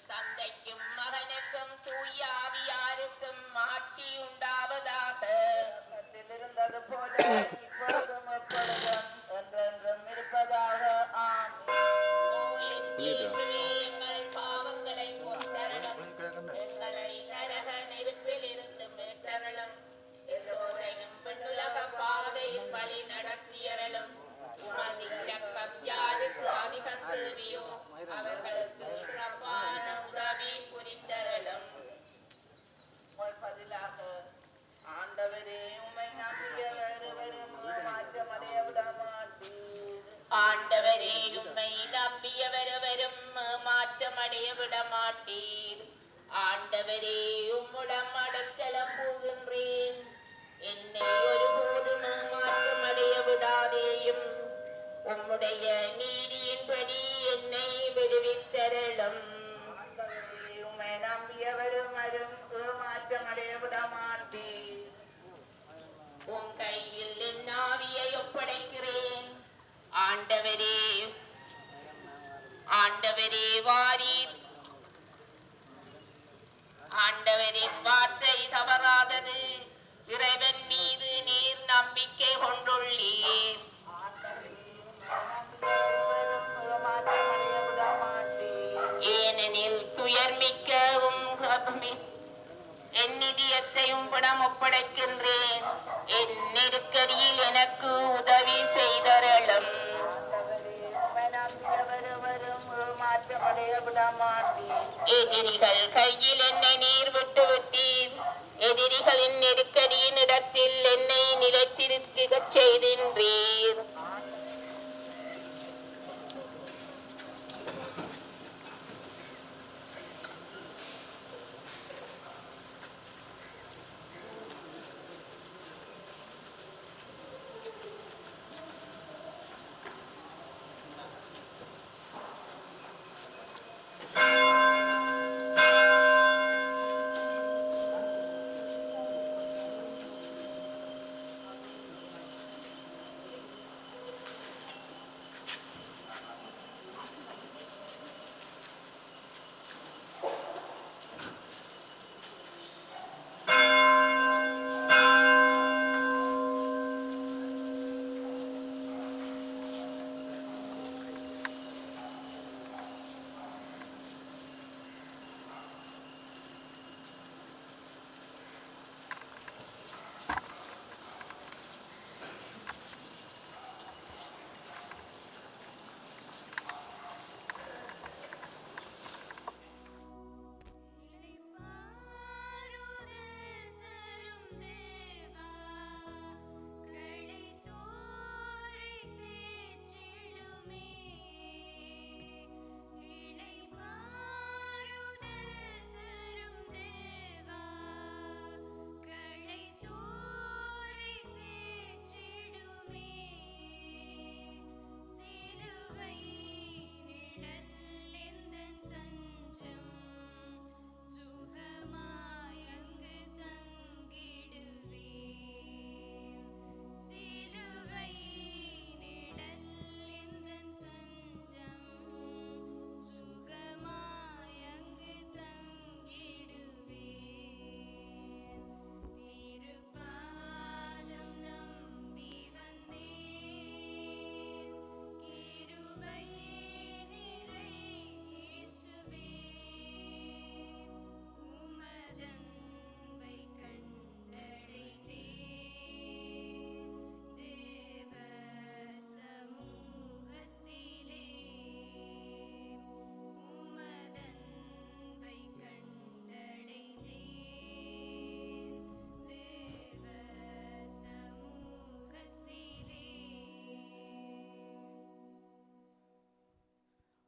தந்தைக்கும் மகனுக்கும் தூயாவியாருக்கும் ஆட்சி உண்டாவதாக. இருந்தது போல இப்பொழுதும் எப்பொழுதும் என்றென்றும் இருப்பதாக. எங்கள் பாவங்களை பொறுத்தரலும், எங்களை நரக நெருப்பில் இருந்து மீட்டரலும், எல்லோரையும் விண்ணுலக பாதையில் வழி நடத்தியறலும். உமது இரக்கம் யாருக்கு அதிகம் தேவையோ அவர்களுக்கு சிறப்பான உதவி புரிந்தரலும். பதிலாக ஆண்டவரே உம்மை நம்பியவர் வரும் மாற்றமடைய விட மாட்டீர். ஆண்டவரே உம்மை நம்பியவரும் மாற்றமடைய விட மாட்டீர். ஆண்டவரே உம்முடம் அடைக்கலம் போகின்றேன், என்னை ஒருபோதும் மாற்றமடைய விடாதேயும். உம்முடைய நீதியின்படி என்னை விடுவித்தரலும். உம்மை நம்பியவரும் வரும் மாற்றமடைய விட மாட்டீர். உம் கையில் என் ஆவியை ஒப்படைக்கிறேன். ஆண்டவரே ஆண்டவரே வாரீர். ஆண்டவரின் வார்த்தை தவறாதது. இறைவன் மீது நீர் நம்பிக்கை கொண்டுள்ளீர். ஏனெனில் துயர்மிக்கவும் என் நிதியத்தையும் படம் ஒப்படைக்கின்றேன். என் நெருக்கடியில் எனக்கு உதவி செய்தரலும். எதிரிகள் கையில் என்னை நீர் விட்டு விட்டீர். எதிரிகளின் நெருக்கடியின் இடத்தில் என்னை நிலைத்திருக்க செய்கின்றீர்.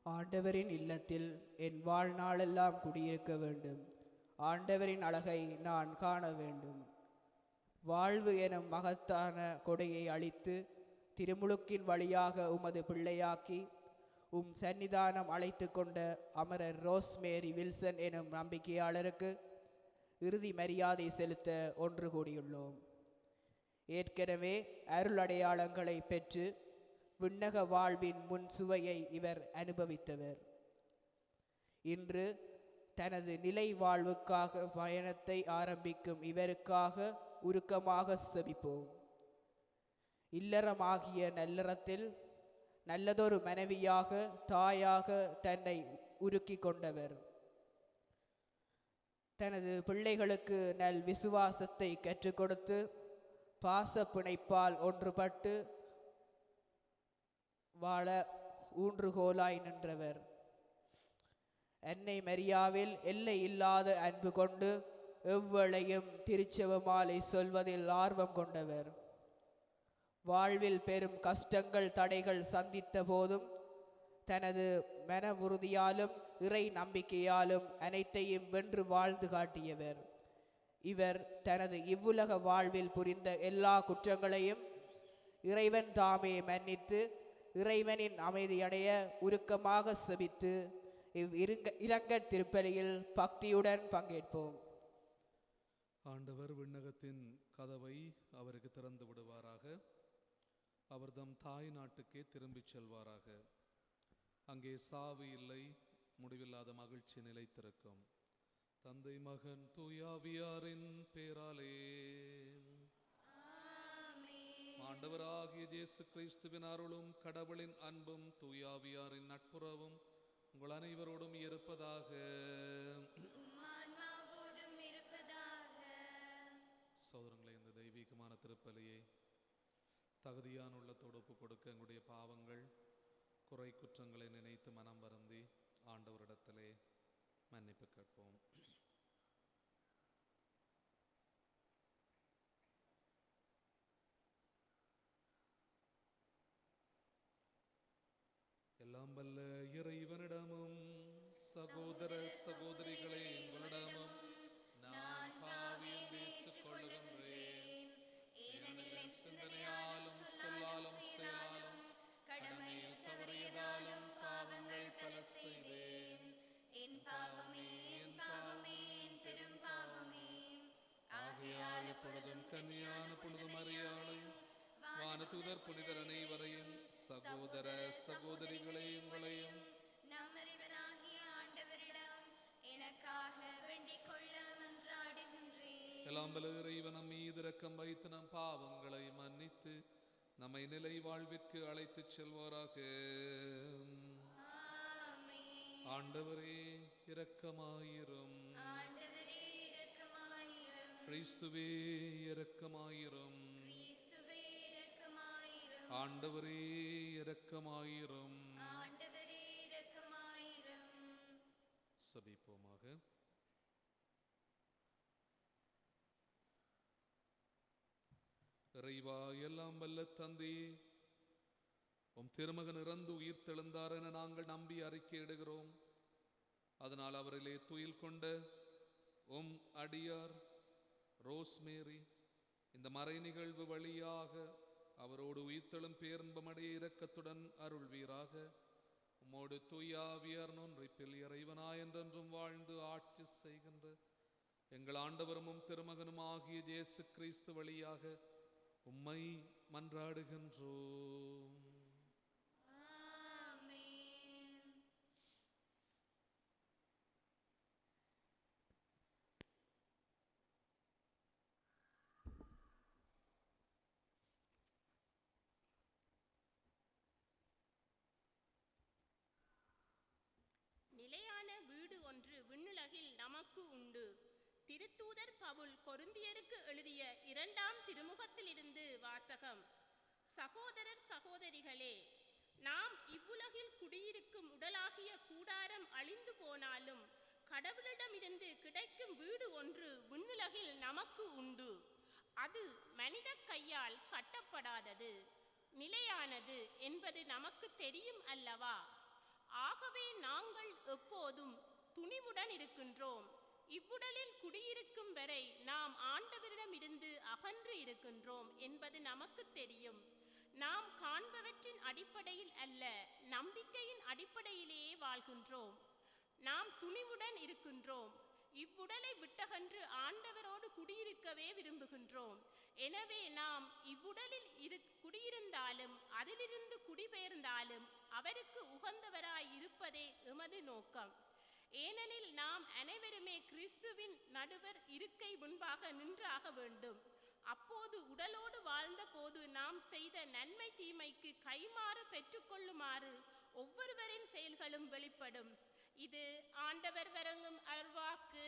ஆண்டவரின் இல்லத்தில் என் வாழ்நாளெல்லாம் குடியிருக்க வேண்டும். ஆண்டவரின் அழகை நான் காண வேண்டும். வாழ்வு எனும் மகத்தான கொடையை அளித்து திருமுழுக்கின் வழியாக உமது பிள்ளையாக்கி சன்னிதானம் அழைத்து கொண்ட அமரர் ரோஸ்மேரி வில்சன் எனும் நம்பிக்கையாளருக்கு இறுதி மரியாதை செலுத்த ஒன்று கூடியுள்ளோம். ஏற்கனவே அருள் அடையாளங்களை பெற்று விண்ணக வாழ்வின் முன் சுவையை இவர் அனுபவித்தவர். இன்று தனது நிலை வாழ்வுக்காக பயணத்தை ஆரம்பிக்கும் இவருக்காக உருக்கமாக செபிப்போம். இல்லறமாகிய நல்லறத்தில் நல்லதொரு மனைவியாக தாயாக தன்னை உருக்கி கொண்டவர். தனது பிள்ளைகளுக்கு நல் விசுவாசத்தை கற்றுக் கொடுத்து பாச பிணைப்பால் ஒன்றுபட்டு வாழ ஊன்றுகோலாய் நின்றவர். அன்னை மரியாவில் எல்லை இல்லாத அன்பு கொண்டு எவ்வளையும் திருச்செவ மாலை சொல்வதில் ஆர்வம் கொண்டவர். வாழ்வில் பெரும் கஷ்டங்கள் தடைகள் சந்தித்த போதும் தனது மன உறுதியாலும் இறை நம்பிக்கையாலும் அனைத்தையும் வென்று வாழ்ந்து காட்டியவர். இவர் தனது இவ்வுலக வாழ்வில் புரிந்த எல்லா குற்றங்களையும் இறைவன் தாமே மன்னித்து இறைவனின் அமைதியடைய உருக்கமாக செபித்து இரங்கற் திருப்பலியில் பக்தியுடன் பங்கேற்போம். ஆண்டவர் விண்ணகத்தின் கதவை அவருக்கு திறந்து விடுவாராக. அவர் தம் தாய் நாட்டுக்கே திரும்பிச் செல்வாராக. அங்கே சாவு இல்லை, முடிவில்லாத மகிழ்ச்சி நிலைத்திருக்கும். தந்தை மகன் தூயாவியாரின் பேராலே ஆண்டவராகிய இயேசு கிறிஸ்துவின் அருளும் கடவுளின் அன்பும் தூயாவியாரின் நட்புறவும் உங்கள் அனைவரோடும் இருப்பதாக. சகோதரங்களே, இந்த தெய்வீகமான திருப்பலியை தகுதியான உள்ளத்தோடு ஒப்பு கொடுக்க எங்களுடைய பாவங்கள் குறை குற்றங்களை நினைத்து மனம் வருந்தி ஆண்டவரிடத்திலே மன்னிப்பு கேட்போம். எல்லாம் வல்ல இறைவனிடமும் சகோதர சகோதரிகளே உங்களிடமும் நான் பாவியை ஏற்றுக்கொள்ளுகின்றேன். ஏனெனில் சிந்தனையாலும் சொல்லாலும் செயலாலும் கடமையில் தவறியதாலும் பாவங்கள் பல செய்தேன். என் பாவமே என் பாவமே என் பெரும் பாவமே. ஆகையால் எப்பொழுதும் கன்னியான புனித மரியாளையும் வானதூதர் புனிதர் அனைவரையும் சகோதர சகோதரிகளை உங்களையும் நம் இறைவனாகிய ஆண்டவரிடம் எனக்காக வேண்டிக் கொள்ள மன்றாடுகின்றேன். எல்லாம் வல்ல இறைவன் நம் மீது இரக்கம் வைத்து நம் பாவங்களை மன்னித்து நம்மை நிலை வாழ்விற்கு அழைத்துச் செல்வாராக. ஆண்டவரே இரக்கமாயிரும். ஆண்டவரே இரக்கமாயிரும். கிறிஸ்துவே இரக்கமாயிரும். கிறிஸ்துவே இரக்கமாயிரும். ஆண்டவரே இரக்கமாயிரும். ஆண்டவரே இரக்கமாயிரும். செபிப்போமாக. இறைவா, எல்லாம் வல்ல தந்தையே, உம் திருமகன் இறந்து உயிர் தெழுந்தார் என நாங்கள் நம்பி அறிக்கையிடுகிறோம். அதனால் அவரிலே துயில் கொண்ட உம் அடியார் ரோஸ்மேரி இந்த மறை நிகழ்வு வழியாக அவரோடு உயிர்த்தெழும் பேரின்பமடைய இரக்கத்துடன் அருள்வீராக. உம்மோடு தூயாவியார் ஒன்றிப்பில் இறைவனாய் என்றென்றும் வாழ்ந்து ஆட்சி செய்கின்ற எங்கள் ஆண்டவரும் திருமகனும் ஆகிய இயேசு கிறிஸ்து வழியாக உம்மை மன்றாடுகின்றோம். நிலையான வீடு ஒன்று விண்ணுலகில் நமக்கு உண்டு. திருத்தூதர் பவுல் கொரிந்தியருக்கு எழுதிய 2ஆம் திருமுகத்திலிருந்து வாசகம். சகோதரர் சகோதரிகளே, நாம் இவ்வுலகில் குடியிருக்கும் உடலாகிய கூடாரம் அழிந்து போனாலும் கடவுளிடமிருந்து கிடைக்கும் வீடு ஒன்று விண்ணுலகில் நமக்கு உண்டு. அது மனித கையால் கட்டப்படாதது, நிலையானது என்பது நமக்கு தெரியும் அல்லவா? ஆகவே நாங்கள் எப்போதும் துணிவுடன் இருக்கின்றோம். இவ்வுடலில் குடியிருக்கும் வரை நாம் ஆண்டவரிடம் இருந்து அகன்று இருக்கின்றோம் என்பது நமக்கு தெரியும். நாம் காண்பவற்றின் அடிப்படையில் அல்ல, நம்பிக்கையின் அடிப்படையிலேயே வாழ்கின்றோம். நாம் துணிவுடன் இருக்கின்றோம். இவ்வுடலை விட்டகன்று ஆண்டவரோடு குடியிருக்கவே விரும்புகின்றோம். எனவே நாம் இவ்வுடலில் குடியிருந்தாலும் அதிலிருந்து குடிபெயர்ந்தாலும் அவருக்கு உகந்தவராய் இருப்பதே எமது நோக்கம். ஏனெனில் நாம் அனைவருமே கிறிஸ்துவின் நடுவர் இருக்கை முன்பாக நின்றாக வேண்டும். அப்போது உடலோடு வாழ்ந்த போது நாம் செய்த நன்மை தீமைக்கு கைமாறு பெற்றுக்கொள்ளுமாறு ஒவ்வொருவரின் செயல்களும் வெளிப்படும். இது ஆண்டவர் வழங்கும் அருள்வாக்கு.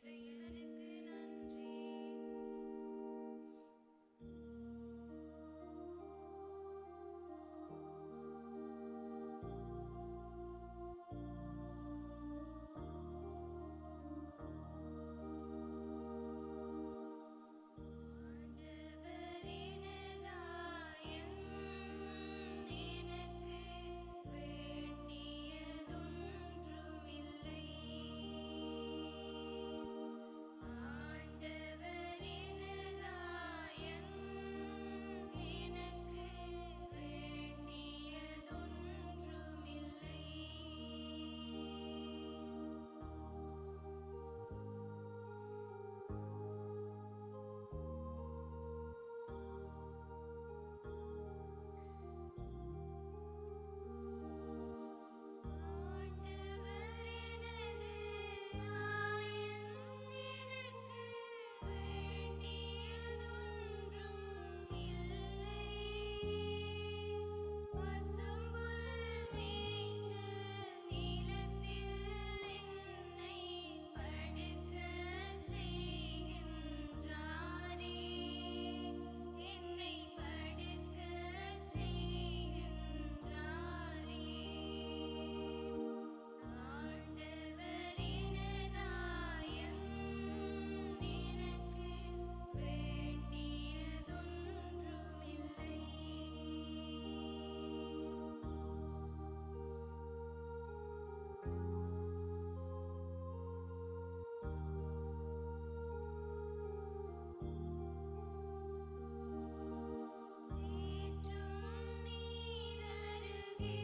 இறைவனுக்கு நன்றி. ஆண்டவரினதாயம் எனக்கு வேண்டியதொன்றுமில்லை. ஆண்டவரினதாயம் எனக்கு வேண்டியதொன்றுமில்லை. ஆண்டவரினது ஆயன் எனக்கு வேண்டியதொன்றும் இல்லை. பசும்புல் மேய்ச்சல் நிலத்தில் என்னை படுக்கச் செய்கின்றாரே. என்னை படுக்கச் செய்கின்றாரே. ஆண்டவரினதாயம் எனக்கு வேண்டியதொன்றுமில்லை. தேற்றும் நீரருகே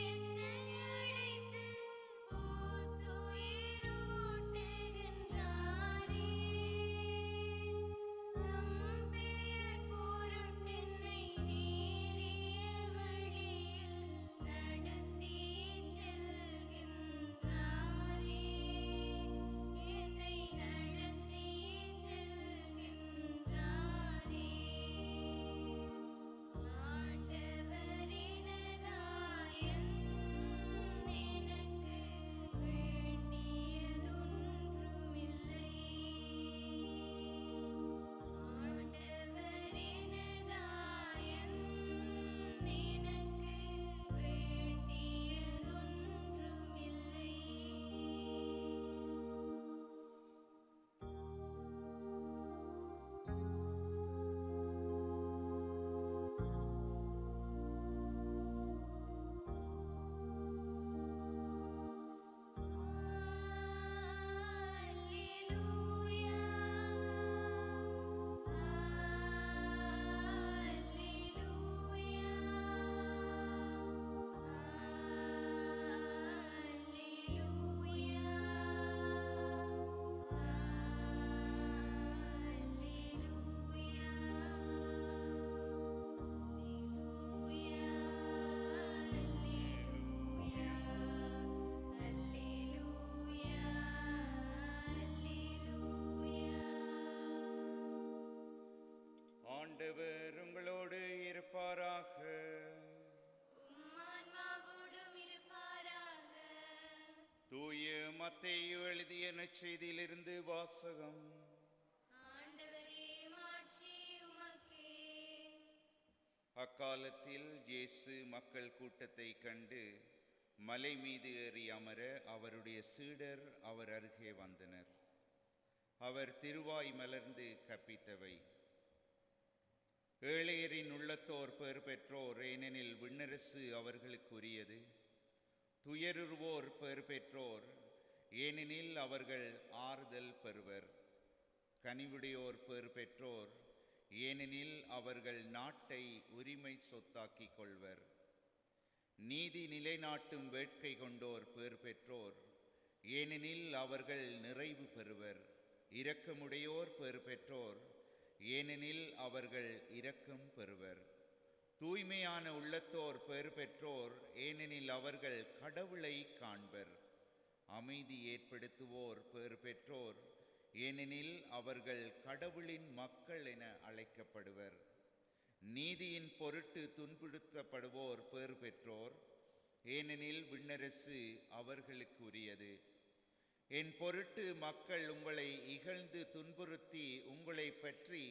என்னை அழைத்து புத்துயிரூட்டுகின்றாரே. தம் பெயர் பொருட்டென்னை நேரிய வழியில் நடத்திச் செல்கின்றாரே. என்னை நடத்திச் செல்கின்றாரே. ஆண்டவரினதாயம் எனக்கு வேண்டியதொன்றுமில்லை. ஆண்டவரினதாயம் எனக்கு வேண்டியதொன்றுமில்லை. அல்லேலூயா. அல்லேலூயா. அல்லேலூயா. ஆண்டவர் உங்களோடு இருப்பாராக. உம்மான்மாவோடும் இருப்பாராக. தூய மத்தேயு எழுதிய நற்செய்தியிலிருந்து வாசகம். ஆண்டவரே மாட்சி உமக்கே. அக்காலத்தில் இயேசு மக்கள் கூட்டத்தை கண்டு மலை மீது ஏறி அமர அவருடைய சீடர் அவர் அருகே வந்தனர். அவர் திருவாய் மலர்ந்து கற்பித்தவை: ஏழையரின் உள்ளத்தோர் பேறு பெற்றோர், ஏனெனில் விண்ணரசு அவர்களுக்குரியது. துயருவோர் பேறு பெற்றோர், ஏனெனில் அவர்கள் ஆறுதல் பெறுவர். கனிவுடையோர் பேறு பெற்றோர், ஏனெனில் அவர்கள் நாட்டை உரிமை சொத்தாக்கிக் கொள்வர். நீதி நிலைநாட்டும் வேட்கை கொண்டோர் பேறு பெற்றோர், ஏனெனில் அவர்கள் நிறைவு பெறுவர். இரக்கமுடையோர் பேறு பெற்றோர், ஏனெனில் அவர்கள் இரக்கம் பெறுவர். தூய்மையான உள்ளத்தோர் பேறு பெற்றோர், ஏனெனில் அவர்கள் கடவுளை காண்பர். அமைதி ஏற்படுத்துவோர் பேறு பெற்றோர், ஏனெனில் அவர்கள் கடவுளின் மக்கள் என அழைக்கப்படுவர். நீதியின் பொருட்டு துன்புறுத்தப்படுவோர் பேறு பெற்றோர், ஏனெனில் விண்ணரசு அவர்களுக்கு உரியது. என் பொருட்டு மக்கள் உங்களை இகழ்ந்து துன்புறுத்தி உங்களை பற்றி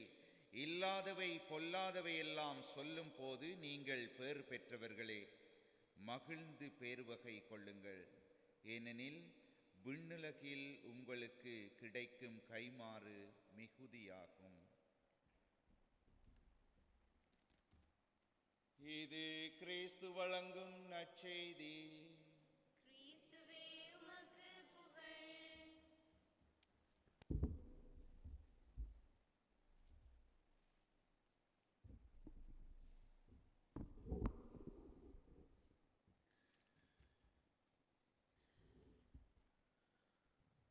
இல்லாதவை பொல்லாதவை எல்லாம் சொல்லும் போது நீங்கள் பேறு பெற்றவர்களே, மகிழ்ந்து பேருவகை கொள்ளுங்கள். ஏனெனில் விண்ணுலகில் உங்களுக்கு கிடைக்கும் கைமாறு மிகுதியாகும். இது கிறிஸ்து வழங்கும் நற்செய்தி. கிறிஸ்துவே உமக்கு புகழ்.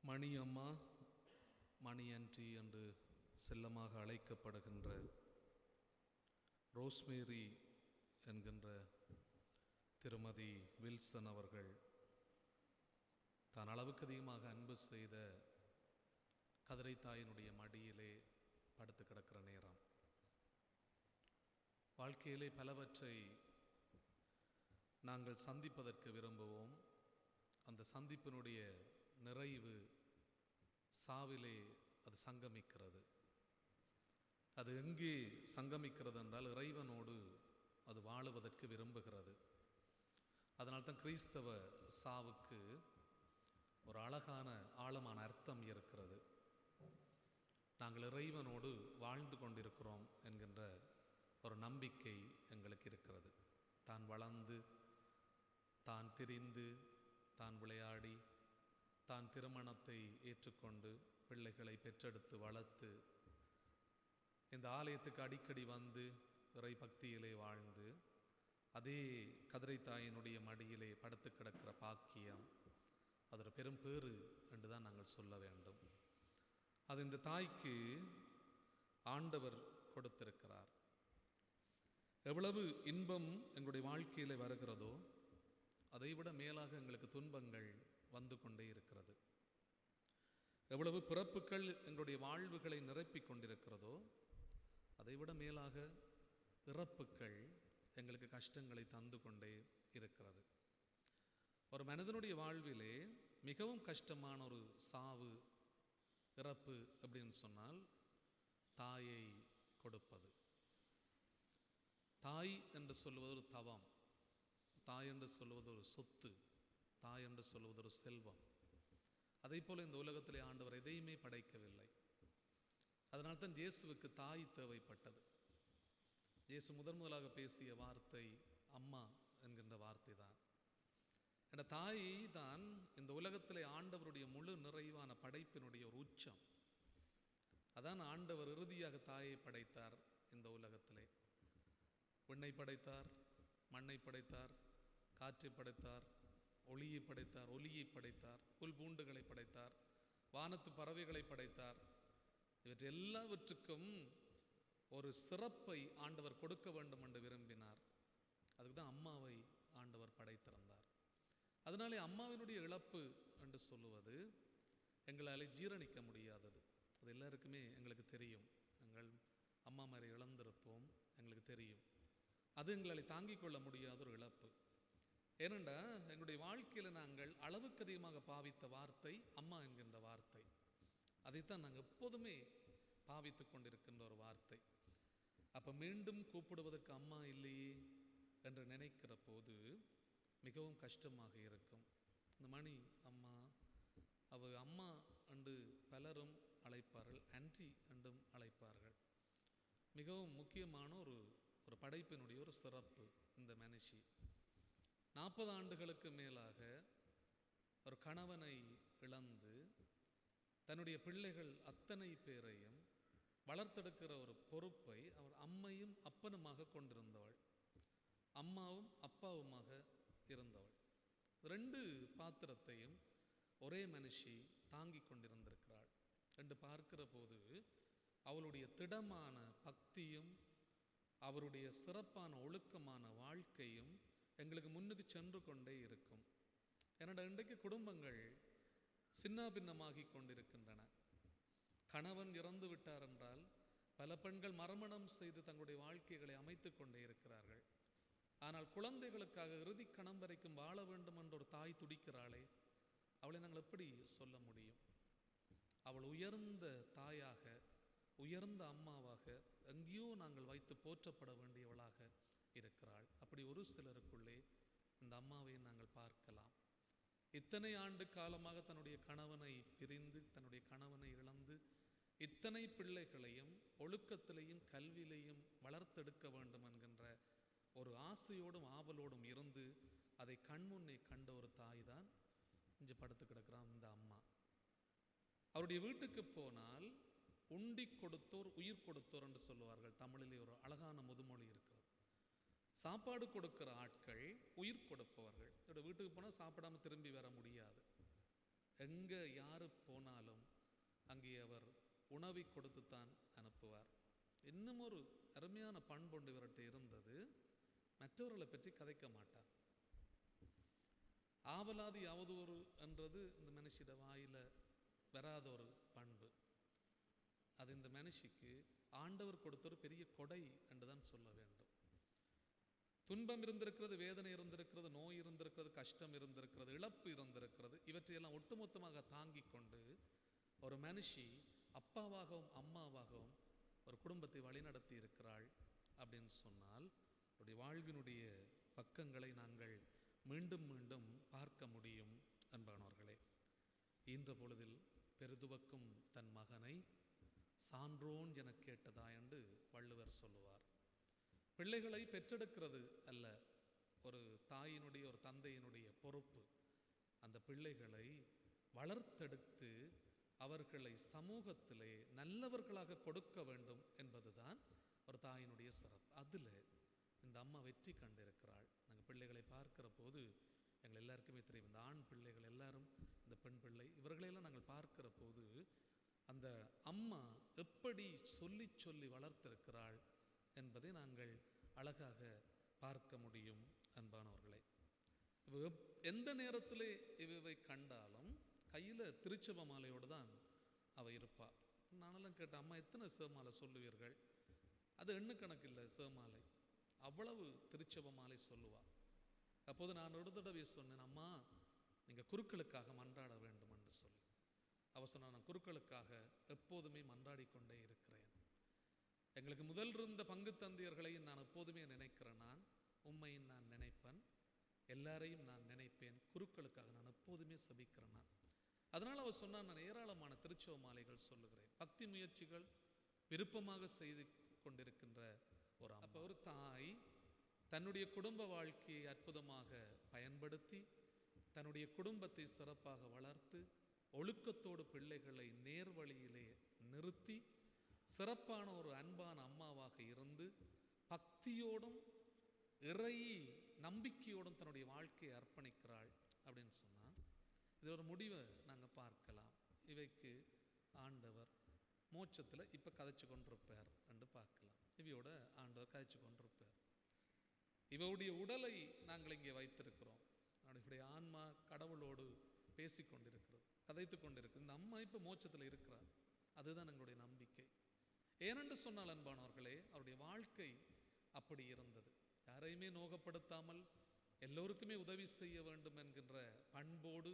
மணியம்மா, மணியன்றி என்று செல்லமாக அழைக்கப்படுகின்ற ரோஸ்மேரி என்கின்ற திருமதி வில்சன் அவர்கள் தான் அளவுக்கு அதிகமாக அன்பு செய்த கதிரை தாயினுடைய மடியிலே படுத்து கிடக்கிற நேரம். வாழ்க்கையிலே பலவற்றை நாங்கள் சந்திப்பதற்கு விரும்புவோம். அந்த சந்திப்பினுடைய நிறைவு சாவிலே அது சங்கமிக்கிறது. அது எங்கே சங்கமிக்கிறது என்றால் இறைவனோடு அது வாழுவதற்கு விரும்புகிறது. அதனால்தான் கிறிஸ்தவ சாவுக்கு ஒரு அழகான ஆழமான அர்த்தம் இருக்கிறது. நாங்கள் இறைவனோடு வாழ்ந்து கொண்டிருக்கிறோம் என்கின்ற ஒரு நம்பிக்கை எங்களுக்கு இருக்கிறது. தான் வளர்ந்து, தான் திரிந்து, தான் விளையாடி, தான் திருமணத்தை ஏற்றுக்கொண்டு பிள்ளைகளை பெற்றெடுத்து வளர்த்து இந்த ஆலயத்துக்கு அடிக்கடி வந்து இறை பக்தியிலே வாழ்ந்து அதே கதிரை தாயினுடைய மடியிலே படுத்து கிடக்கிற பாக்கியம் அது ஒரு பெரும் பேறு என்று தான் நாங்கள் சொல்ல வேண்டும். அது இந்த தாய்க்கு ஆண்டவர் கொடுத்திருக்கிறார். எவ்வளவு இன்பம் எங்களுடைய வாழ்க்கையில் வருகிறதோ அதைவிட மேலாக எங்களுக்கு துன்பங்கள் வந்து கொண்டே இருக்கிறது. எவ்வளவு பிறப்புகள் எங்களுடைய வாழ்வுகளை நிரப்பிக் கொண்டிருக்கிறதோ அதைவிட மேலாக இறப்புகள் எங்களுக்கு கஷ்டங்களை தந்து கொண்டே இருக்கிறது. ஒரு மனிதனுடைய வாழ்விலே மிகவும் கஷ்டமான ஒரு சாவு, இறப்பு அப்படின்னு சொன்னால் தாயை கொடுப்பது. தாய் என்று சொல்வது ஒரு தவம், தாய் என்று சொல்வது ஒரு சொத்து, தாய் என்று சொல்வது ஒரு செல்வம். அதே போல இந்த உலகத்திலே ஆண்டவர் எதையுமே படைக்கவில்லை. அதனால்தான் இயேசுவுக்கு தாய் தேவைப்பட்டது. இயேசு முதலாக பேசிய வார்த்தை அம்மா என்கின்ற வார்த்தை தான். என்ற தாய் தான் இந்த உலகத்திலே ஆண்டவருடைய முழு நிறைவான படைப்பினுடைய ஒரு உச்சம். அதான் ஆண்டவர் இறுதியாக தாயை படைத்தார். இந்த உலகத்திலே விண்ணை படைத்தார், மண்ணை படைத்தார், காற்றை படைத்தார், ஒளியை படைத்தார், ஒலியை படைத்தார், புல் பூண்டுகளை படைத்தார், வானத்து பறவைகளை படைத்தார். இவற்றை எல்லாவற்றுக்கும் ஒரு சிறப்பை ஆண்டவர் கொடுக்க வேண்டும் என்று விரும்பினார். அதுக்கு தான் அம்மாவை ஆண்டவர் படைத்திருந்தார். அதனாலே அம்மாவினுடைய இழப்பு என்று சொல்லுவது எங்களால் ஜீரணிக்க முடியாதது. அது எல்லாருக்குமே எங்களுக்கு தெரியும். நாங்கள் அம்மா மாதிரி இழந்திருப்போம், எங்களுக்கு தெரியும். அது எங்களால் தாங்கிக் கொள்ள முடியாத ஒரு இழப்பு. ஏனென்றா எங்களுடைய வாழ்க்கையில் நாங்கள் அளவுக்கு அதிகமாக பாவித்த வார்த்தை அம்மா என்கின்ற வார்த்தை. அதைத்தான் நாங்கள் எப்போதுமே பாவித்து கொண்டிருக்கின்ற ஒரு வார்த்தை. அப்போ மீண்டும் கூப்பிடுவதற்கு அம்மா இல்லையே என்று நினைக்கிற போது மிகவும் கஷ்டமாக இருக்கும். இந்த மணி அம்மா, அவ அம்மா என்று பலரும் அழைப்பார்கள், ஆன்டி என்றும் அழைப்பார்கள். மிகவும் முக்கியமான ஒரு படைப்பினுடைய ஒரு சிறப்பு இந்த மனுஷி. 40 ஆண்டுகளுக்கு மேலாக ஒரு கணவனை இழந்து தன்னுடைய பிள்ளைகள் அத்தனை பேரையும் வளர்த்தெடுக்கிற ஒரு பொறுப்பை அவர் அம்மையும் அப்பனுமாக கொண்டிருந்தவள், அம்மாவும் அப்பாவுமாக இருந்தவள். 2 பாத்திரத்தையும் ஒரே மனுஷி தாங்கி கொண்டிருந்திருக்கிறாள் என்று பார்க்கிற போது அவளுடைய திடமான பக்தியும் அவருடைய சிறப்பான ஒழுக்கமான வாழ்க்கையும் எங்களுக்கு முன்னுக்கு சென்று கொண்டே இருக்கும். ஏன்னா இன்றைக்கு குடும்பங்கள் சின்ன பின்னமாகி கொண்டிருக்கின்றன. கணவன் இறந்து விட்டார் என்றால் பல பெண்கள் மறுமணம் செய்து தங்களுடைய வாழ்க்கைகளை அமைத்து கொண்டே இருக்கிறார்கள். ஆனால் குழந்தைகளுக்காக இறுதி கணம் வரைக்கும் வாழ வேண்டும் என்ற ஒரு தாய் துடிக்கிறாளே, அவளை நாங்கள் எப்படி சொல்ல முடியும்? அவள் உயர்ந்த தாயாக, உயர்ந்த அம்மாவாக எங்கேயோ நாங்கள் வைத்து போற்றப்பட வேண்டியவளாக இருக்கிறாள். அப்படி ஒரு சிலருக்குள்ளே இந்த அம்மாவை நாங்கள் பார்க்கலாம். இத்தனை ஆண்டு காலமாக தன்னுடைய கணவனை பிரிந்து, தன்னுடைய கணவனை இழந்து, இத்தனை பிள்ளைகளையும் ஒழுக்கத்திலையும் கல்வியிலையும் வளர்த்தெடுக்க வேண்டும் என்கின்ற ஒரு ஆசையோடும் ஆவலோடும் இருந்து அதை கண்முன்னே கண்ட ஒரு தாய் தான் இங்கே படுத்து கிடக்கிறான் இந்த அம்மா. அவருடைய வீட்டுக்கு போனால் உண்டி கொடுத்தோர் உயிர் கொடுத்தோர் என்று சொல்லுவார்கள். தமிழிலே ஒரு அழகான முதுமொழி இருக்கிறது. சாப்பாடு கொடுக்கிற ஆட்கள் உயிர் கொடுப்பவர்கள். இதோட வீட்டுக்கு போனால் சாப்பிடாம திரும்பி வர முடியாது. எங்கே யாரு போனாலும் அங்கே அவர் உணவை கொடுத்துத்தான் அனுப்புவார். இன்னும் ஒரு அருமையான பண்பொண்டு இவர்கிட்ட இருந்தது, மற்றவர்களை பற்றி கதைக்க மாட்டார். ஆவலாதி அவதூறு என்றது இந்த மனுஷிட வாயில வராத ஒரு பண்பு. அது இந்த மனுஷிக்கு ஆண்டவர் கொடுத்த ஒரு பெரிய கொடை என்றுதான் சொல்ல வேண்டும். துன்பம் இருந்திருக்கிறது, வேதனை இருந்திருக்கிறது, நோய் இருந்திருக்கிறது, கஷ்டம் இருந்திருக்கிறது, இழப்பு இருந்திருக்கிறது. இவற்றையெல்லாம் ஒட்டுமொத்தமாக தாங்கி கொண்டு ஒரு மனுஷி அப்பாவாகவும் அம்மாவாகவும் ஒரு குடும்பத்தை வழிநடத்தி இருக்கிறாள் அப்படின்னு சொன்னால் அவருடைய வாழ்வினுடைய பக்கங்களை நாங்கள் மீண்டும் மீண்டும் பார்க்க முடியும். அன்பானவர்களே, ஈன்ற பொழுதில் பெருதுவக்கும் தன் மகனை சான்றோன் என கேட்டதா என்று வள்ளுவர் சொல்லுவார். பிள்ளைகளை பெற்றெடுக்கிறது அல்ல ஒரு தாயினுடைய, ஒரு தந்தையினுடைய பொறுப்பு. அந்த பிள்ளைகளை வளர்த்தெடுத்து அவர்களை சமூகத்திலே நல்லவர்களாக கொடுக்க வேண்டும் என்பதுதான் ஒரு தாயினுடைய சிறப்பு. அதில் இந்த அம்மா வெற்றி கண்டிருக்கிறாள். நாங்கள் பிள்ளைகளை பார்க்கிற போது எங்கள் எல்லாருக்குமே தெரியும், இந்த ஆண் பிள்ளைகள் எல்லாரும், இந்த பெண் பிள்ளை, இவர்களையெல்லாம் நாங்கள் பார்க்கிற போது அந்த அம்மா எப்படி சொல்லி சொல்லி வளர்த்திருக்கிறாள் என்பதை நாங்கள் அழகாக பார்க்க முடியும். அன்பானவர்களே, எந்த நேரத்தில் இவை கண்டாலும் கையில் திருச்செப மாலையோடு தான் அவள் இருப்பாள். நானெல்லாம் கேட்டேன், அம்மா எத்தனை சிவமாலை சொல்லுவீர்கள்? அது எண்ணுக்கணக்கு இல்லை சிவமாலை, அவ்வளவு திருச்செப மாலை சொல்லுவாள். அப்போது நான் ஒரு தடவை சொன்னேன், அம்மா நீங்கள் குருக்களுக்காக மன்றாட வேண்டும் என்று சொல்லி. அவள் சொன்ன, நான் குருக்களுக்காக எப்போதுமே மன்றாடி கொண்டே இருக்கிறேன். எங்களுக்கு முதல் இருந்த பங்கு தந்தையர்களையும் நான் எப்போதுமே நினைக்கிறேன். நான் உண்மையின் நான் நினைப்பேன், எல்லாரையும் நான் நினைப்பேன், குருக்களுக்காக நான் எப்போதுமே சபிக்கிறேன். நான் அதனால் அவள் சொன்னால், நான் ஏராளமான திருச்செப மாலைகள் சொல்லுகிறேன், பக்தி முயற்சிகள் விருப்பமாக செய்து கொண்டிருக்கின்ற ஒரு அம்மா. அப்போ ஒரு தாய் தன்னுடைய குடும்ப வாழ்க்கையை அற்புதமாக பயன்படுத்தி தன்னுடைய குடும்பத்தை சிறப்பாக வளர்த்து ஒழுக்கத்தோடு பிள்ளைகளை நேர்வழியிலே நிறுத்தி சிறப்பான ஒரு அன்பான அம்மாவாக இருந்து பக்தியோடும் இறை நம்பிக்கையோடும் தன்னுடைய வாழ்க்கையை அர்ப்பணிக்கிறாள் அப்படின்னு சொன்னால் இது ஒரு முடிவை நாங்கள் பார்க்கலாம். இவைக்கு ஆண்டவர் மோட்சத்தில் இப்போ கதைச்சு கொண்டிருப்பார் என்று பார்க்கலாம். இவையோட ஆண்டவர் கதைச்சு கொண்டிருப்பார். இவருடைய உடலை நாங்கள் இங்கே வைத்திருக்கிறோம். அவருடைய ஆன்மா கடவுளோடு பேசி கொண்டிருக்கிறது, கதைத்து கொண்டிருக்கு. இந்த அம்மா இப்போ மோட்சத்தில் இருக்கிறார். அதுதான் எங்களுடைய நம்பிக்கை. ஏனென்று சொன்னால் அன்பானவர்களே, அவருடைய வாழ்க்கை அப்படி இருந்தது. யாரையுமே நோகப்படுத்தாமல் எல்லோருக்குமே உதவி செய்ய வேண்டும் என்கின்ற பண்போடு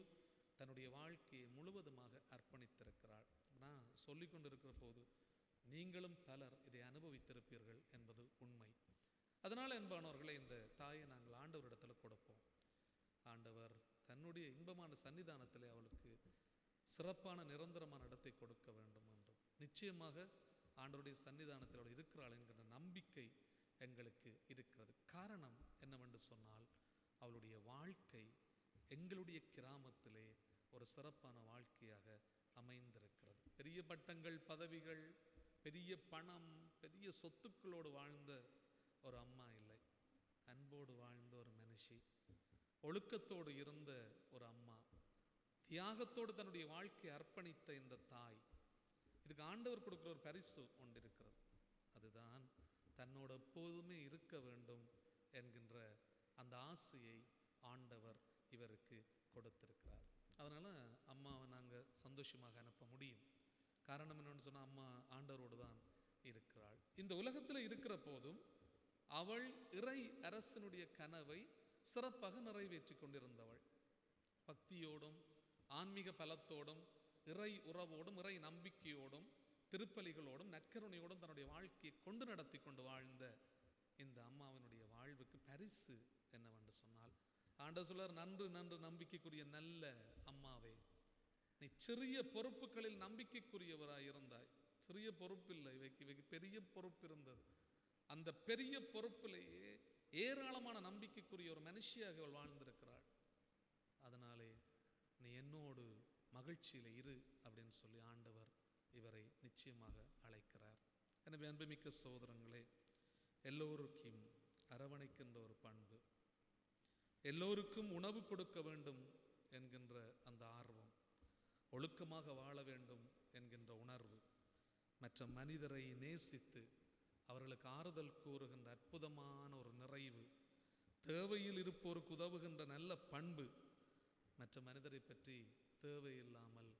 தன்னுடைய வாழ்க்கையை முழுவதுமாக அர்ப்பணித்திருக்கிறாள். நான் சொல்லி கொண்டிருக்கிற போது நீங்களும் பலர் இதை அனுபவித்திருப்பீர்கள் என்பது உண்மை. அதனால் அன்பானவர்களே, இந்த தாயை நாங்கள் ஆண்டவரிடத்தில் கொடுப்போம். ஆண்டவர் தன்னுடைய இன்பமான சன்னிதானத்திலே அவளுக்கு சிறப்பான நிரந்தரமான இடத்தை கொடுக்க வேண்டும் என்றும், நிச்சயமாக ஆண்டவருடைய சன்னிதானத்தில் அவள் இருக்கிறாள் என்கிற நம்பிக்கை எங்களுக்கு இருக்கிறது. காரணம் என்னவென்று சொன்னால், அவளுடைய வாழ்க்கை எங்களுடைய கிராமத்திலே ஒரு சிறப்பான வாழ்க்கையாக அமைந்திருக்கிறது. பெரிய பட்டங்கள், பதவிகள், பெரிய பணம், பெரிய சொத்துக்களோடு வாழ்ந்த ஒரு அம்மா இல்லை, அன்போடு வாழ்ந்த ஒரு மனுஷி, ஒழுக்கத்தோடு இருந்த ஒரு அம்மா, தியாகத்தோடு தன்னுடைய வாழ்க்கையை அர்ப்பணித்த இந்த தாய். இதுக்கு ஆண்டவர் கொடுக்குற ஒரு பரிசு ஒன்று இருக்கிறது. அதுதான் தன்னோட எப்போதுமே இருக்க வேண்டும் என்கின்ற அந்த ஆசையை ஆண்டவர் இவருக்கு கொடுத்திருக்கிறார். அதனால் அம்மாவை நாங்கள் சந்தோஷமாக அனுப்ப முடியும். காரணம் என்னன்னு சொன்னால், அம்மா ஆண்டவரோடு தான் இருக்கிறாள். இந்த உலகத்தில் இருக்கிற போதும் அவள் இறை அரசனுடைய கனவை சிறப்பாக நிறைவேற்றி கொண்டிருந்தவள். பக்தியோடும் ஆன்மீக பலத்தோடும் இறை உறவோடும் இறை நம்பிக்கையோடும் திருப்பலிகளோடும் நற்கருணையோடும் தன்னுடைய வாழ்க்கையை கொண்டு நடத்தி கொண்டு வாழ்ந்த இந்த அம்மாவினுடைய வாழ்வுக்கு பரிசு என்னவென்று சொன்னால், ஆண்டவர் சொல்றார், நன்று நன்று நம்பிக்கைக்குரிய நல்ல அம்மாவே, நீ சிறிய பொறுப்புகளில் நம்பிக்கைக்குரியவராய் இருந்தாய். சிறிய பொறுப்பில்லை, இவைக்கு பெரிய பொறுப்பு இருந்தது. அந்த பெரிய பொறுப்பிலேயே ஏராளமான நம்பிக்கைக்குரிய ஒரு மனுஷியாக அவள் வாழ்ந்திருக்கிறாள். அதனாலே நீ என்னோடு மகிழ்ச்சியில் இரு அப்படின்னு சொல்லி ஆண்டவர் இவரை நிச்சயமாக அழைக்கிறார். எனவே அன்புமிக்க சகோதரங்களே, எல்லோருக்கும் அரவணைக்கின்ற ஒரு பண்பு, எல்லோருக்கும் உணவு கொடுக்க வேண்டும் என்கின்ற அந்த ஆர்வம், ஒழுக்கமாக வாழ வேண்டும் என்கின்ற உணர்வு, மற்ற மனிதரை நேசித்து அவர்களுக்கு ஆறுதல் கூறுகின்ற அற்புதமான ஒரு நிறைவு, தேவையில் இருப்போருக்கு உதவுகின்ற நல்ல பண்பு, மற்ற மனிதரை பற்றி தேவையில்லாமல்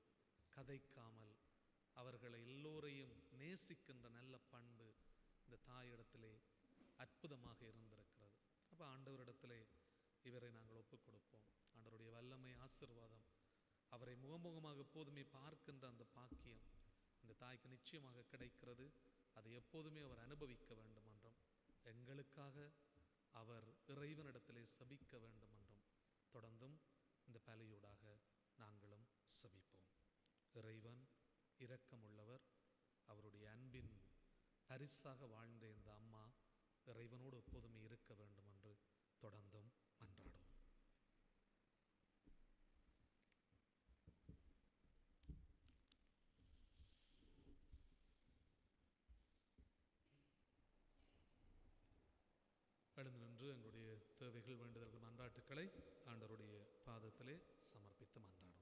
கதைக்காமல் அவர்களை எல்லோரையும் நேசிக்கின்ற நல்ல பண்பு இந்த தாயிடத்திலே அற்புதமாக இருந்திருக்கிறது. அப்போ ஆண்டவரிடத்திலே இவரை நாங்கள் ஒப்புக் கொடுப்போம். ஆண்டவருடைய வல்லமை, ஆசீர்வாதம், அவரை முகமுகமாக எப்போதுமே பார்க்கின்ற அந்த பாக்கியம் இந்த தாய்க்கு நிச்சயமாக கிடைக்கிறது. அதை எப்போதுமே அவர் அனுபவிக்க வேண்டும் என்றும், எங்களுக்காக அவர் இறைவனிடத்திலே சபிக்க வேண்டும் என்றும் தொடர்ந்தும் இந்த பலியூடாக நாங்களும் சபிப்போம். இறைவன் இரக்கமுள்ளவர். அவருடைய அன்பின் பரிசாக வாழ்ந்த இந்த அம்மா இறைவனோடு எப்போதுமே இருக்க வேண்டும் என்று தொடர்ந்தும் மன்றாடுவோம். எழுந்து நின்று எங்களுடைய தேவைகள், வேண்டுதல்கள், மன்றாட்டுக்களை ஆண்டவருடைய பாதத்திலே சமர்ப்பித்து மன்றாடுவோம்.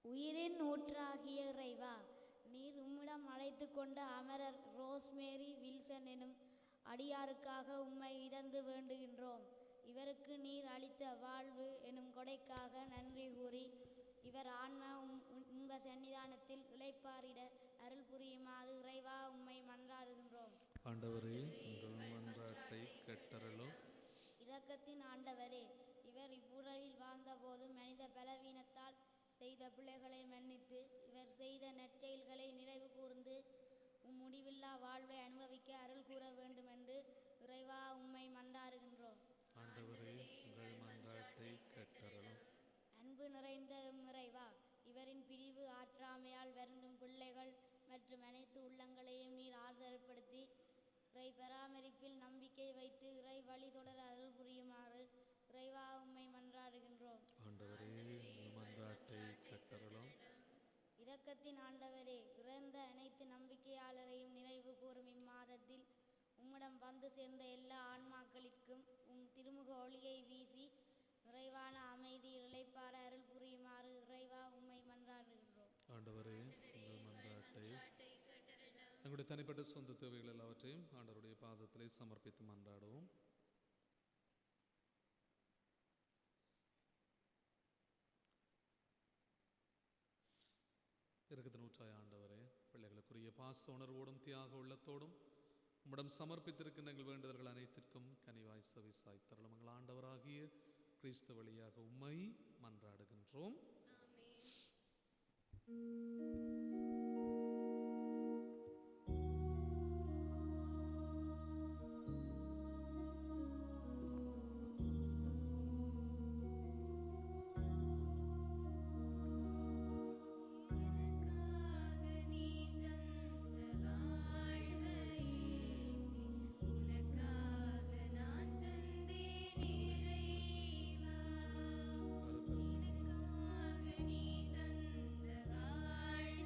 உயிரின் ஊற்றாகிய இறைவா, நீர் உம்மிடம் அழைத்து கொண்ட அமரர் ரோஸ்மேரி வில்சன் எனும் அடியாருக்காக உம்மை இடந்து வேண்டுகின்றோம். இவருக்கு நீர் அளித்த வாழ்வு எனும் கொடைக்காக நன்றி கூறி, இவர் ஆன்மா உங்க சன்னிதானத்தில் இளைப்பாரிட அருள் புரியுமாறு இறைவா உம்மை மன்றாடுகின்றோம். ஆண்டவரே, உங்கள் மன்றாட்டை கேட்டருளும். இரக்கத்தின் ஆண்டவரே, இவர் இவ்வுலகில் வாழ்ந்தபோது மனித பலவீனத்தால் செய்த பிள்ளைகளை மன்னித்து, இவர் செய்த நற்செயல்களை நினைவு கூர்ந்து முடிவில்லா வாழ்வை அனுபவிக்க அருள் கூற வேண்டும் என்று இறைவா உம்மை மன்றாடுகின்றோம். ஆண்டவரே, உங்கள் மன்றாட்டை கேட்டருளும். அன்பு நிறைந்த இறைவா, இவரின் பிரிவு ஆற்றாமையால் வருந்தும் பிள்ளைகள் மற்றும் அனைத்து உள்ளங்களையும் நீர் ஆறுதல்படுத்தி, இறை பராமரிப்பில் நம்பிக்கை வைத்து இறை வழி தொடர அருள் புரியுமாறு இறைவா உம்மை மன்றாடுகின்றோம். ஆண்டவரே, உங்கள் மன்றாட்டை கேட்டருளும். இரக்கத்தின் ஆண்டவரே, இறந்த அனைத்து நம்பிக்கையாளரையும் நினைவு கூறும் இம்மாதத்தில் உம்மிடம் வந்து சேர்ந்த எல்லா ஆன்மாக்களிற்கும் உம் திருமுக ஒளியை வீசி நிறைவான அமைதி இளைப்பார அருள் புரியுமாறு இறைவா உம்மை மன்றாடுகின்றோம். ஆண்டவரே, உங்கள் மன்றாட்டை எங்களுடைய தனிப்பட்ட சொந்த தேவைகள் எல்லாவற்றையும் ஆண்டவருடைய பாதத்திலே சமர்ப்பித்து மன்றாடுவோம். இரக்கத்தின் ஊற்றாய ஆண்டவரே, பிள்ளைகளுக்குரிய பாச உணர்வோடும் தியாக உள்ளத்தோடும் உம்மிடம் சமர்ப்பித்திருக்கின்ற எங்கள் வேண்டுதல்கள் அனைத்திற்கும் கனிவாய் செவிசாய் தருளும். எங்கள் ஆண்டவராகிய கிறிஸ்து வழியாக உம்மை மன்றாடுகின்றோம். நீ தந்த வாழ்வை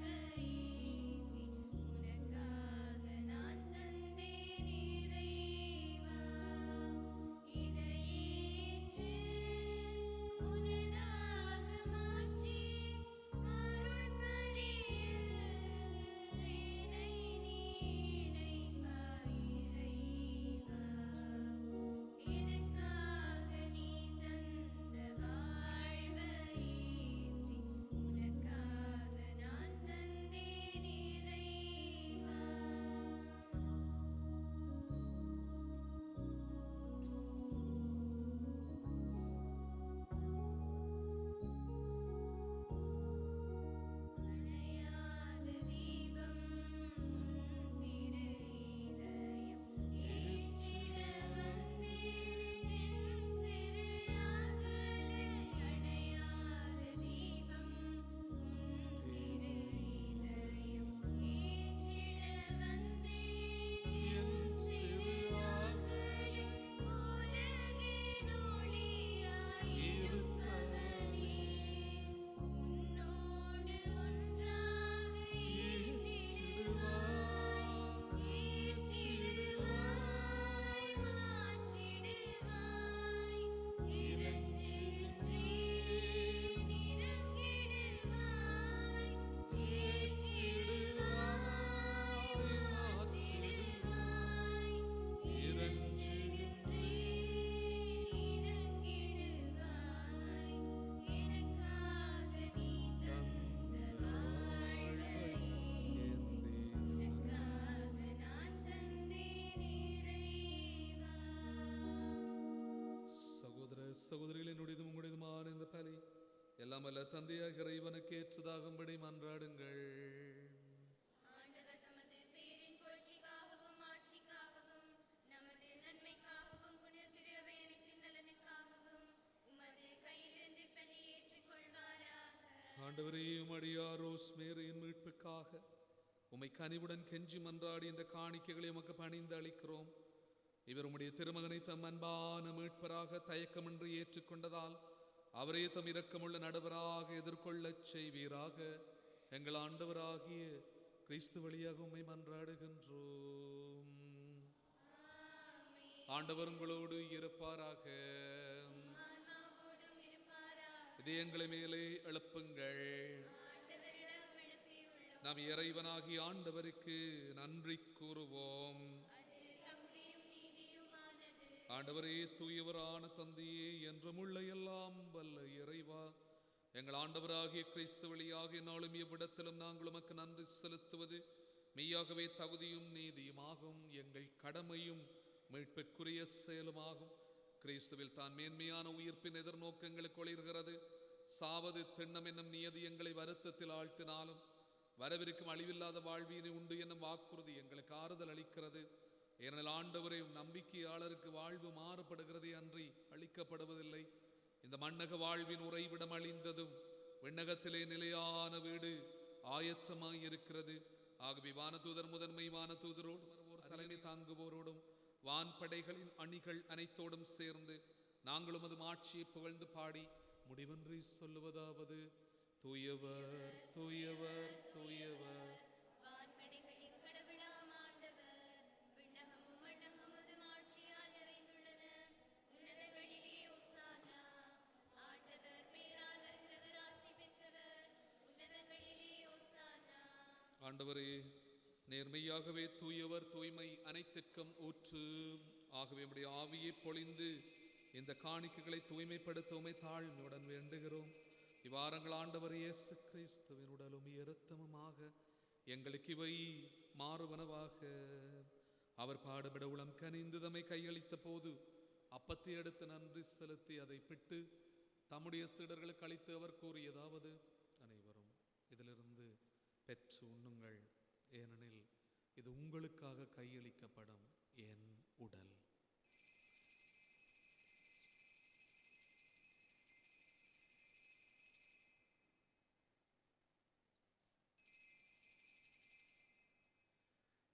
சகோதரிகள் என்னுடையதும் உங்களுடையதுமான இந்த பலி எல்லாம் அல்ல தந்தையாக இறைவனுக்கு ஏற்றதாகும்படி மன்றாடுங்கள். ஆண்டவர் தமது பேரின் புகழ்ச்சிக்காகவும் ஆட்சிக்காகவும் நமது நன்மைக்காகவும் புனித திரு அவை அனைத்தின் நலனுக்காகவும் உமது கையிலிருந்து பலி ஏற்றுக்கொள்வாராக. ஆண்டவரே, உமடியார் ரோஸ்மேரியின் மீட்புக்காக உம்மை கனிவுடன் கெஞ்சி மன்றாடி இந்த காணிக்கைகளை உமக்கு பணிந்து அளிக்கிறோம். இவர் உம்முடைய திருமகனை தம் அன்பான மீட்பராக தயக்கமின்றி ஏற்றுக்கொண்டதால் அவரே தம் இரக்கமுள்ள நடுவராக எதிர்கொள்ளச் செய்வீராக. எங்கள் ஆண்டவராகிய கிறிஸ்து வழியாக உம்மை மன்றாடுகின்றோம். ஆண்டவர் உங்களோடு இருப்பாராக. இதயங்களை மேலே எழுப்புங்கள். நாம் இறைவனாகிய ஆண்டவருக்கு நன்றி கூறுவோம். ஆண்டவரே, தூயவரான தந்தையே, என்றுமுள்ள எல்லாம் வல்ல இறைவா, எங்கள் ஆண்டவராகிய கிறிஸ்து வழியாக என்னாலும் எவ்விடத்திலும் நாங்கள் உமக்கு நன்றி செலுத்துவது மெய்யாகவே தகுதியும் நீதியுமாகும், எங்கள் கடமையும் மீட்புக்குரிய செயலுமாகும். கிறிஸ்துவில் தான் மேன்மையான உயிர்ப்பின் எதிர்நோக்கங்களுக்கு ஒளிர்கிறது. சாவது திண்ணம் என்னும் நியதி எங்களை வருத்தத்தில் ஆழ்த்தினாலும் வரவிருக்கும் அழிவில்லாத வாழ்வினை உண்டு என்னும் வாக்குறுதி எங்களுக்கு ஆறுதல் அளிக்கிறது. ஏனெனில் ஆண்டவரே, நம்பிக்கையாளருக்கு வாழ்வு மாறுபடுகிறதே அன்றி அளிக்கப்படுவதில்லை. இந்த மண்ணக வாழ்வின் உறைவிடம் அழிந்ததும் விண்ணகத்திலே நிலையான வீடு ஆயத்தமாய் இருக்கிறது. ஆகவே வானதூதர் முதன்மை வானதூதரோடு வருவோர் தலைமை தாங்குவோரோடும் வான்படைகளின் அணிகள் அனைத்தோடும் சேர்ந்து நாங்களும் அது ஆட்சியை புகழ்ந்து பாடி முடிவின்றி சொல்லுவதாவது: தூயவர் தூயவர் தூயவர், ஆண்டவரே, நேர்மையாகவே தூயவர், தூய்மை அனைத்திற்கும் ஊற்று. ஆகவே நம்முடைய ஆவியை பொழிந்து இந்த காணிக்கைகளை தூய்மைப்படுத்த உம்மை தாழ்மையுடன் வேண்டுகிறோம். இவ்வாரங்கள் ஆண்டவர் இயேசு கிறிஸ்துவின் உடலும் இரத்தமுமாக எங்களுக்கு இவை மாறுவனவாக. அவர் பாடுபட உளம் கனிந்து தம்மை கையளித்த போது அப்பத்தை எடுத்து நன்றி செலுத்தி அதை பிட்டு தம்முடைய சீடர்களுக்கு அளித்து அவர் கூறியதாவது: அனைவரும் இதிலிருந்து பெற்று உண்ணுங்கள், ஏனெனில் இது உங்களுக்காக கையளிக்கப்படும் என் உடல்.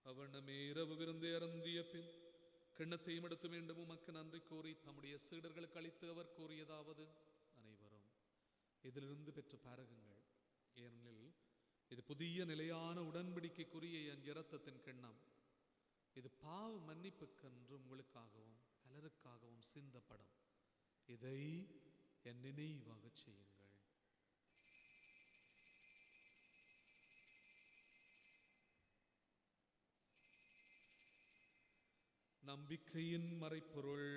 அவனமே இரவு விருந்து அருந்திய பின் கிண்ணத்தையும் எடுத்து மீண்டும் உமக்கு நன்றி கூறி தம்முடைய சீடர்களுக்கு அளித்து அவர் கூறியதாவது: அனைவரும் இதிலிருந்து பெற்று பாருங்கள், ஏனெனில் இது புதிய நிலையான உடன்படிக்கைக்குரிய என் இரத்தத்தின் கிண்ணம். இது பாவ மன்னிப்புக்கென்று உங்களுக்காகவும் பலருக்காகவும் சிந்தப்படும். இதை என் நினைவாக செய்யுங்கள். நம்பிக்கையின் மறைப்பொருள்.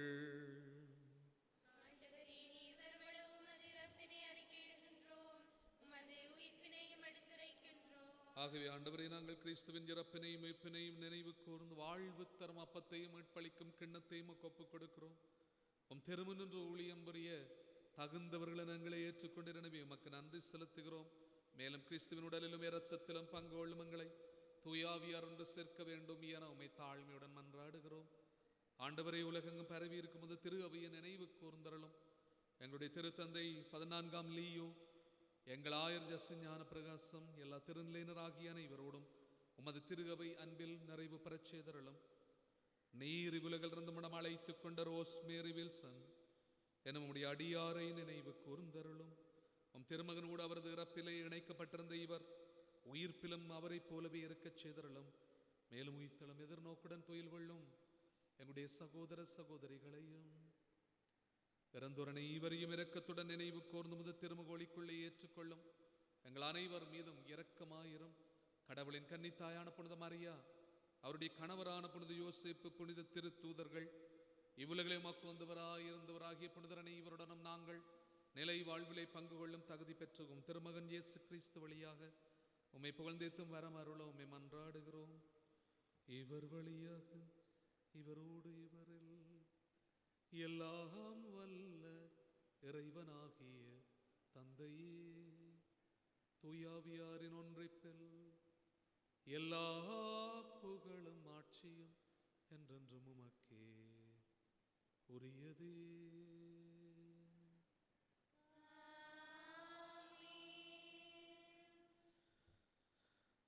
ஆகவே ஆண்டவரே, நாங்கள் கிறிஸ்துவின் இறப்பினையும் மீட்பினையும் நினைவு கூர்ந்து வாழ்வு தரும் அப்பத்தையும் மீட்பளிக்கும் கிண்ணத்தையும் ஒப்புக் கொடுக்கிறோம். உம் திருமுன் நின்று ஊழியம் புரிய தகுந்தவர்களை நாங்களே ஏற்றுக்கொண்டு எனவே உமக்கு நன்றி செலுத்துகிறோம். மேலும் கிறிஸ்துவின் உடலிலும் இரத்தத்திலும் பங்கு கொள்ளும் எங்களை தூயாவியார் ஒன்று சேர்க்க வேண்டும் என உம்மை தாழ்மையுடன் மன்றாடுகிறோம். ஆண்டவரே, உலகெங்கும் பரவி இருக்கும் போது திரு அவையை நினைவு கூர்ந்தருளும். எங்களுடைய திருத்தந்தை 14ஆம் லீயோ, எங்கள் ஆயர் ஜஸ்டின் ஞான பிரகாசம், எல்லா திருநிலையினர் ஆகிய அனைவரோடும் உமது திரு அவை அன்பில் நிறைவு பெறச் செய்தருளும். நீர் இவ்வுலகிலிருந்து முடம் அழைத்துக் கொண்ட ரோஸ்மேரி வில்சன் எனும் உம்முடைய அடியாரை நினைவு கூர்ந்தருளும். உம் திருமகனோடு அவரது இறப்பிலே இணைக்கப்பட்டிருந்த இவர் உயிர்ப்பிலும் அவரை போலவே இருக்கச் செய்தருளும். மேலும் உயிர்த்தலும் எதிர்நோக்குடன் துயில் கொள்ளும் எங்களுடைய சகோதர சகோதரிகளையும் இறந்தோர் அனைவரையும் இரக்கத்துடன் நினைவு கூர்ந்து முத திருமுகோளிக்குள்ளே ஏற்றுக்கொள்ளும். எங்கள் அனைவர் மீதும் இரக்கமாயிரும். கடவுளின் கன்னித்தாயான புனித மரியா, அவருடைய கணவரான புனித யோசேப்பு, புனித திருத்தூதர்கள், இவ்வுலகிலே உமக்கு வந்தவராயிருந்தவராகிய புனிதர் அனைவருடனும் நாங்கள் நிலை வாழ்விலை பங்கு கொள்ளும் தகுதி பெற்றுவோம். திருமகன் இயேசு கிறிஸ்து வழியாக உம்மை புகழ்ந்தேத்தும் வரம் அருள உம்மை மன்றாடுகிறோம். இவர் வழியாக, இவரோடு இவரில் எல்லாம் வல்ல இறைவனாகிய தந்தையே, தூயாவியாரின் ஒன்றிப்பில் எல்லா புகழும் ஆட்சியும் என்றென்றும் உமக்கே உரியதே.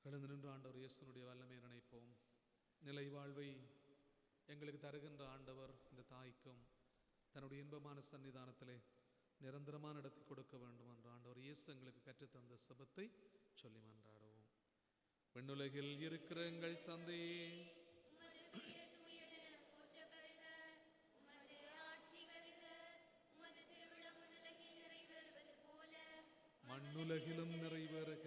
எழுந்து நின்ற ஆண்டவர் இயேசுனுடைய வல்லமை நினைப்போம். நிலை வாழ்வை எங்களுக்கு தருகின்ற ஆண்டவர் இந்த தாய்க்கும் தன்னுடைய இன்பமான சன்னிதானத்திலே நிரந்தரமான இடத்தை கொடுக்க வேண்டும் என்ற ஆண்டவர் இயேசு எங்களுக்கு கற்றுத்தந்த சபத்தை சொல்லி மன்றாடுவோம். விண்ணுலகில் இருக்கிற எங்கள் தந்தையே, மண்ணுலகிலும் நிறைவேறுக.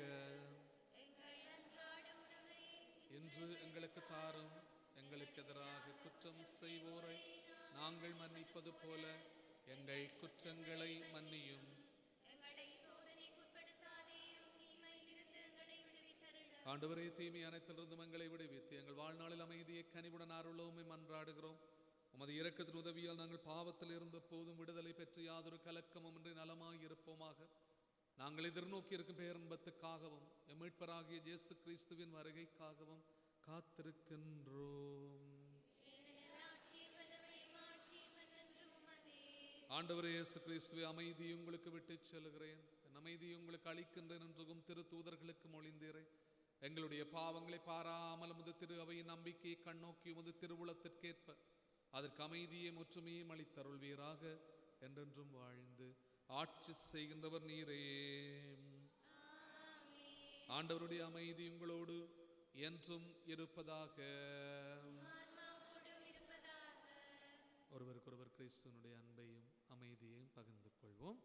இன்று எங்களுக்கு தாரும். எங்களுக்கு எதிராக குற்றம் செய்வோரை நாங்கள் மன்னிப்பது போல எங்கள் குற்றங்களை மன்னியும். ஆண்டவரே, தீமை அனைத்திலிருந்தும் எங்களை விடுவித்து எங்கள் வாழ்நாளில் அமைதியை கனிவுடன் அருளவுமே மன்றாடுகிறோம். உமது இரக்கத்தின் உதவியால் நாங்கள் பாவத்தில் இருந்த போதும் விடுதலை பெற்று யாதொரு கலக்கமும் இன்றி நலமாயிருப்போமாக. நாங்கள் எதிர்நோக்கி இருக்கும் பேரன்பத்துக்காகவும் மீட்பராகிய இயேசு கிறிஸ்துவின் வருகைக்காகவும் காத்திருக்கின்றோம். ஆண்டவரே இயேசு கிறிஸ்துவை, அமைதி உங்களுக்கு விட்டு செல்கிறேன், என் அமைதியை உங்களுக்கு அளிக்கின்றேன் என்றும் திரு தூதர்களுக்கு மொழிந்தீரே. எங்களுடைய பாவங்களை பாராமல் உமது திரு அவையின் நம்பிக்கையை கண்ணோக்கி உமது திருவுளத்திற்கேற்ப அதற்கு அமைதியை ஒற்றுமையும் அளித்தருள்வீராக. என்றென்றும் வாழ்ந்து ஆட்சி செய்கின்றவர் நீரே. ஆண்டவருடைய அமைதி உங்களோடு என்றும் இருப்பதாக. ஒருவருக்கொருவர் கிறிஸ்துவனுடைய அன்பையும் அமைதியையும் பகிர்ந்து கொள்வோம்.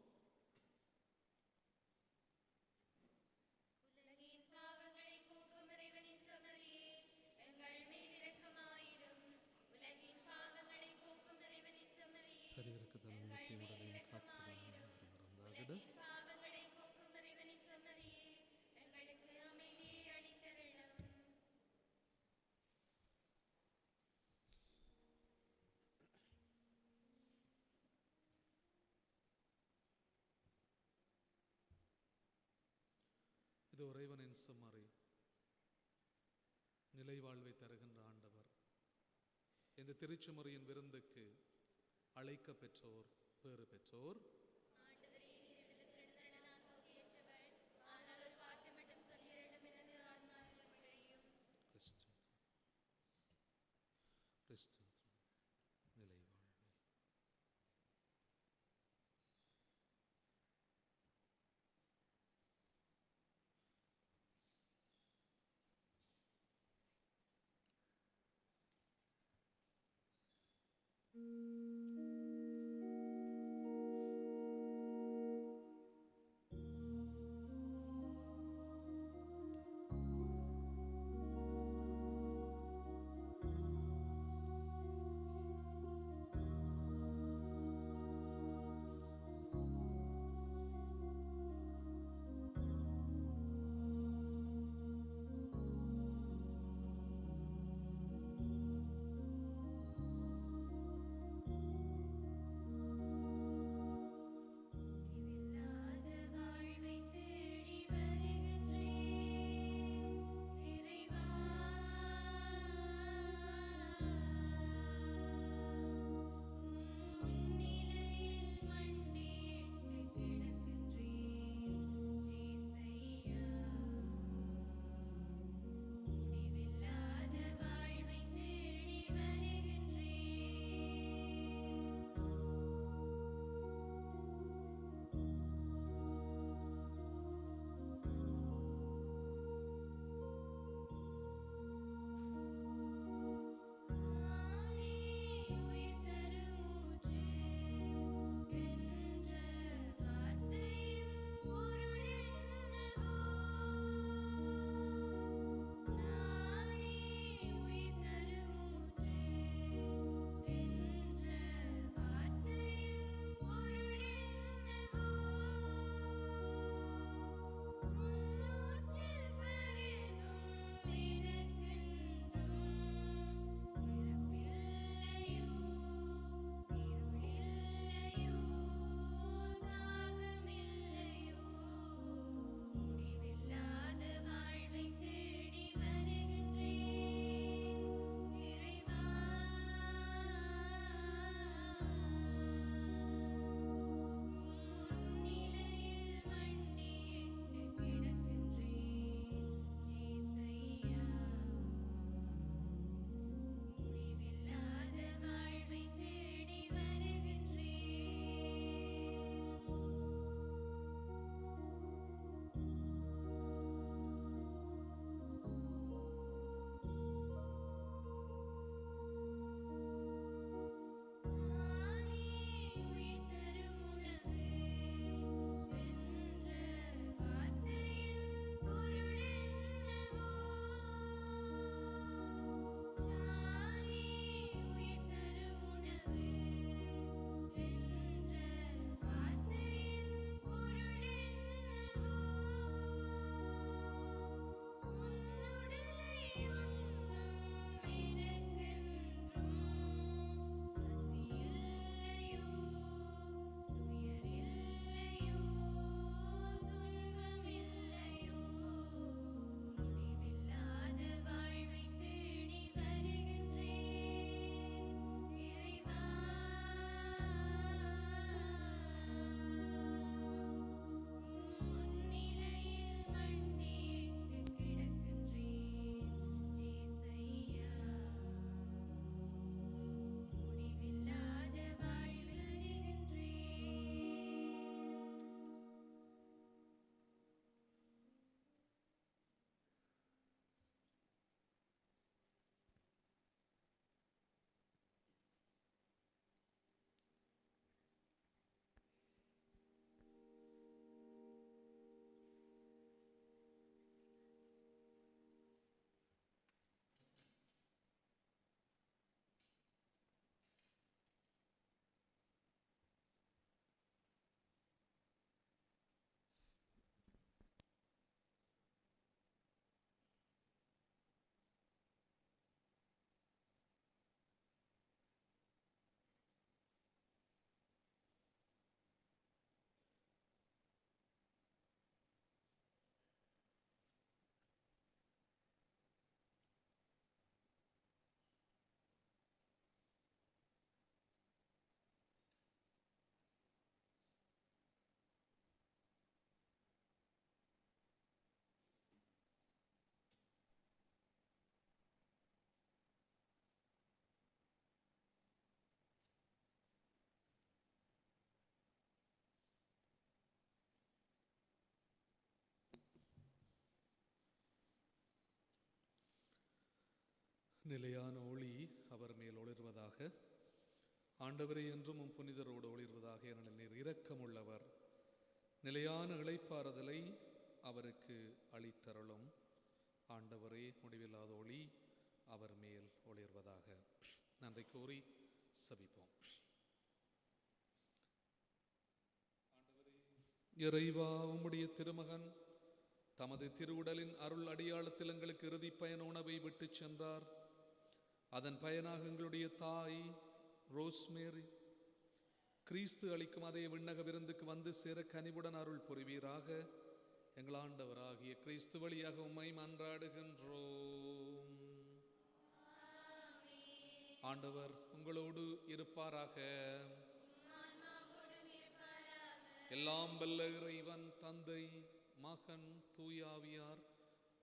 இது இறைவனின் சுமரி, நிலை வாழ்வை தருகின்ற ஆண்டவர். இந்த திருச்சுமரியின் விருந்துக்கு அழைக்க பெற்றோர் பேறு பெற்றோர். நிலை வாழ்வை நிலையான ஒளி அவர் மேல் ஒளிர்வதாக. ஆண்டவரே, என்றும் உம் புனிதரோடு ஒளிர்வதாக. ஏனெனில் நீர் இரக்கமுள்ளவர். நிலையான இளைப்பாறுதலை அவருக்கு அளித்தருளும். ஆண்டவரே, முடிவில்லாத ஒளி அவர் மேல் ஒளிர்வதாக. நன்றி கூறி செபிப்போம். இறைவா, உம்முடைய திருமகன் தமது திருவுடலின் அருள் அடையாளத்தில் எங்களுக்கு இறுதி பயண உணவை விட்டு சென்றார். அதன் பயனாக எங்களுடைய தாய் ரோஸ்மேரி கிறிஸ்து அளிக்கும் அதே விண்ணக விருந்துக்கு வந்து சேர கனிவுடன் அருள் புரிவீராக. எங்கள் ஆண்டவராகிய கிறிஸ்து வழியாக உம்மை மன்றாடுகின்றோம். ஆண்டவர் உங்களோடு இருப்பாராக. எல்லாம் வல்ல இறைவன் தந்தை, மகன், தூயாவியார்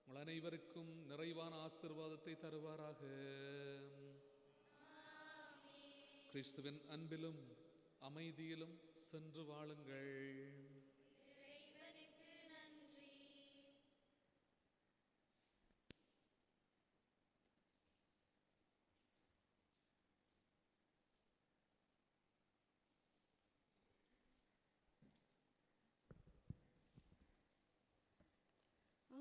உங்கள் அனைவருக்கும் நிறைவான ஆசீர்வாதத்தை தருவாராக. கிறிஸ்துவின் அன்பிலும் அமைதியிலும் சென்று வாழுங்கள்.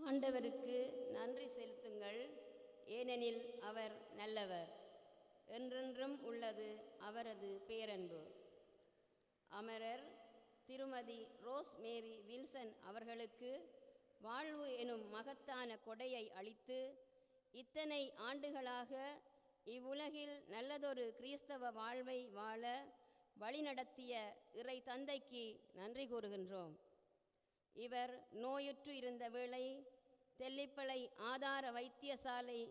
ஆண்டவருக்கு நன்றி செலுத்துங்கள், ஏனெனில் அவர் நல்லவர். என்றென்றும் உள்ளது அவரது பேரன்பு. அமரர் திருமதி ரோஸ் மேரி வில்சன் அவர்களுக்கு வாழ்வு எனும் மகத்தான கொடையை அளித்து இத்தனை ஆண்டுகளாக இவ்வுலகில் நல்லதொரு கிறிஸ்தவ வாழ்வை வாழ வழிநடத்திய இறை தந்தைக்கு நன்றி கூறுகின்றோம். இவர் நோயுற்று இருந்த வேளை தெல்லிப்பளை ஆதார வைத்தியசாலை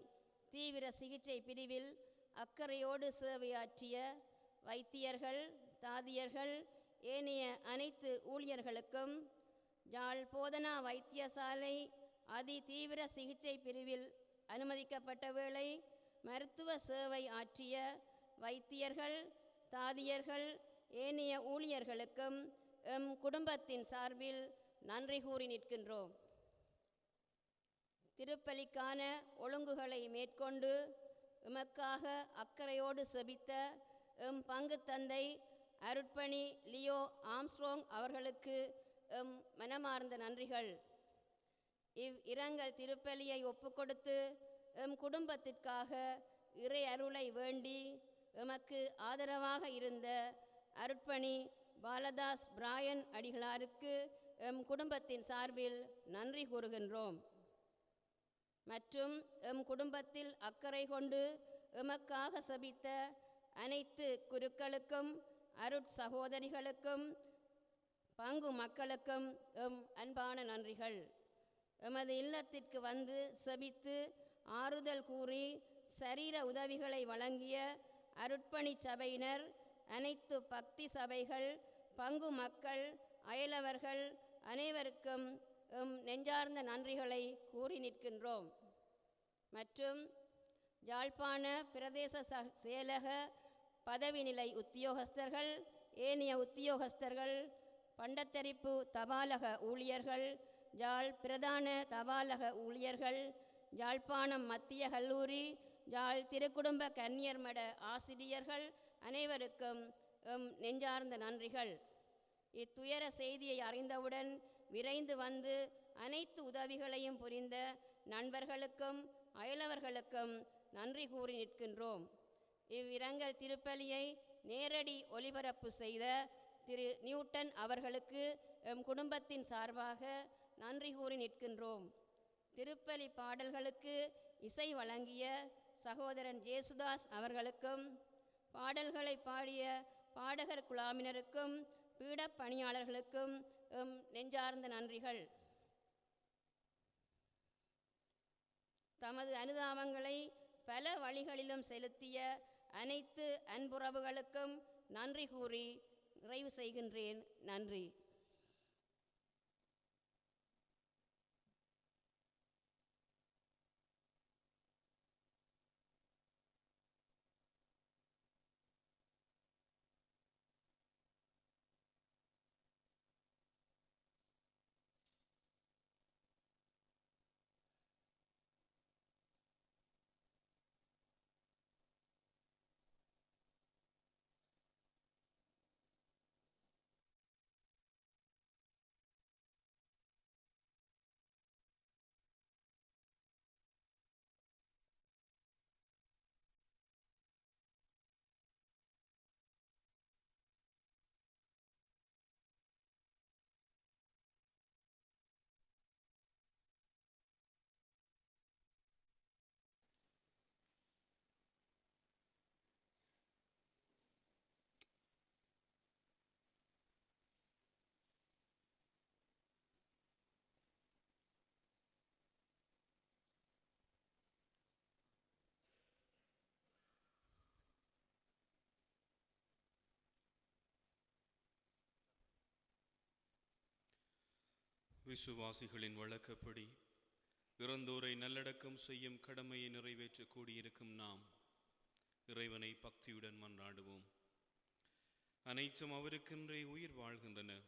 தீவிர சிகிச்சை பிரிவில் அக்கறையோடு சேவையாற்றிய வைத்தியர்கள், தாதியர்கள், ஏனைய அனைத்து ஊழியர்களுக்கும், யாழ் போதனா வைத்தியசாலை அதி தீவிர சிகிச்சை பிரிவில் அனுமதிக்கப்பட்ட வேளை மருத்துவ சேவை ஆற்றிய வைத்தியர்கள், தாதியர்கள், ஏனைய ஊழியர்களுக்கும் எம் குடும்பத்தின் சார்பில் நன்றி கூறி நிற்கின்றோம். திருப்பலிக்கான ஒழுங்குகளை மேற்கொண்டு எமக்காக அக்கறையோடு செபித்த எம் பங்கு தந்தை அருட்பணி லியோ ஆம்ஸ்ட்ரோங் அவர்களுக்கு எம் மனமார்ந்த நன்றிகள். இரங்கல் திருப்பலியை ஒப்புக்கொடுத்து எம் குடும்பத்திற்காக இறை அருளை வேண்டி எமக்கு ஆதரவாக இருந்த அருட்பணி பாலதாஸ் பிராயன் அடிகளாருக்கு எம் குடும்பத்தின் சார்பில் நன்றி கூறுகின்றோம். மற்றும் எம் குடும்பத்தில் அக்கறை கொண்டு எமக்காக செபித்த அனைத்து குருக்களுக்கும், அருட்சகோதரிகளுக்கும், பங்கு மக்களுக்கும் எம் அன்பான நன்றிகள். எமது இல்லத்திற்கு வந்து செபித்து ஆறுதல் கூறி சரீர உதவிகளை வழங்கிய அருட்பணி சபையினர், அனைத்து பக்தி சபைகள், பங்கு மக்கள், அயலவர்கள் அனைவருக்கும் எம் நெஞ்சார்ந்த நன்றிகளை கூறி நிற்கின்றோம். மற்றும் யாழ்ப்பாண பிரதேச செயலக பதவி நிலை உத்தியோகஸ்தர்கள், ஏனைய உத்தியோகஸ்தர்கள், பண்டத்தரிப்பு தபாலக ஊழியர்கள், யாழ் பிரதான தபாலக ஊழியர்கள், யாழ்ப்பாணம் மத்திய கல்லூரி, யாழ் திருக்குடும்ப கன்னியர் மட ஆசிரியர்கள் அனைவருக்கும் எம் நெஞ்சார்ந்த நன்றிகள். இத்துயர செய்தியை அறிந்தவுடன் விரைந்து வந்து அனைத்து உதவிகளையும் புரிந்த நண்பர்களுக்கும் அயலவர்களுக்கும் நன்றி கூறி நிற்கின்றோம். இவ்விரங்கல் திருப்பலியை நேரடி ஒலிபரப்பு செய்த திரு நியூட்டன் அவர்களுக்கு எம் குடும்பத்தின் சார்பாக நன்றி கூறி நிற்கின்றோம். திருப்பலி பாடல்களுக்கு இசை வழங்கிய சகோதரன் ஜேசுதாஸ் அவர்களுக்கும், பாடல்களை பாடிய பாடகர் குழாமினருக்கும், பீடப் பணியாளர்களுக்கும் எம் நெஞ்சார்ந்த நன்றிகள். தமது அனுதாபங்களை பல வழிகளிலும் செலுத்திய அனைத்து அன்புறவுகளுக்கும் நன்றி கூறி நிறைவு செய்கின்றேன். நன்றி. விசுவாசிகளின் வழக்கப்படி இறந்தோரை நல்லடக்கம் செய்யும் கடமையை நிறைவேற்ற கூடியிருக்கும் நாம் இறைவனை பக்தியுடன் மன்றாடுவோம். அனைத்தும் அவருக்கென்றே உயிர் வாழ்கின்றன.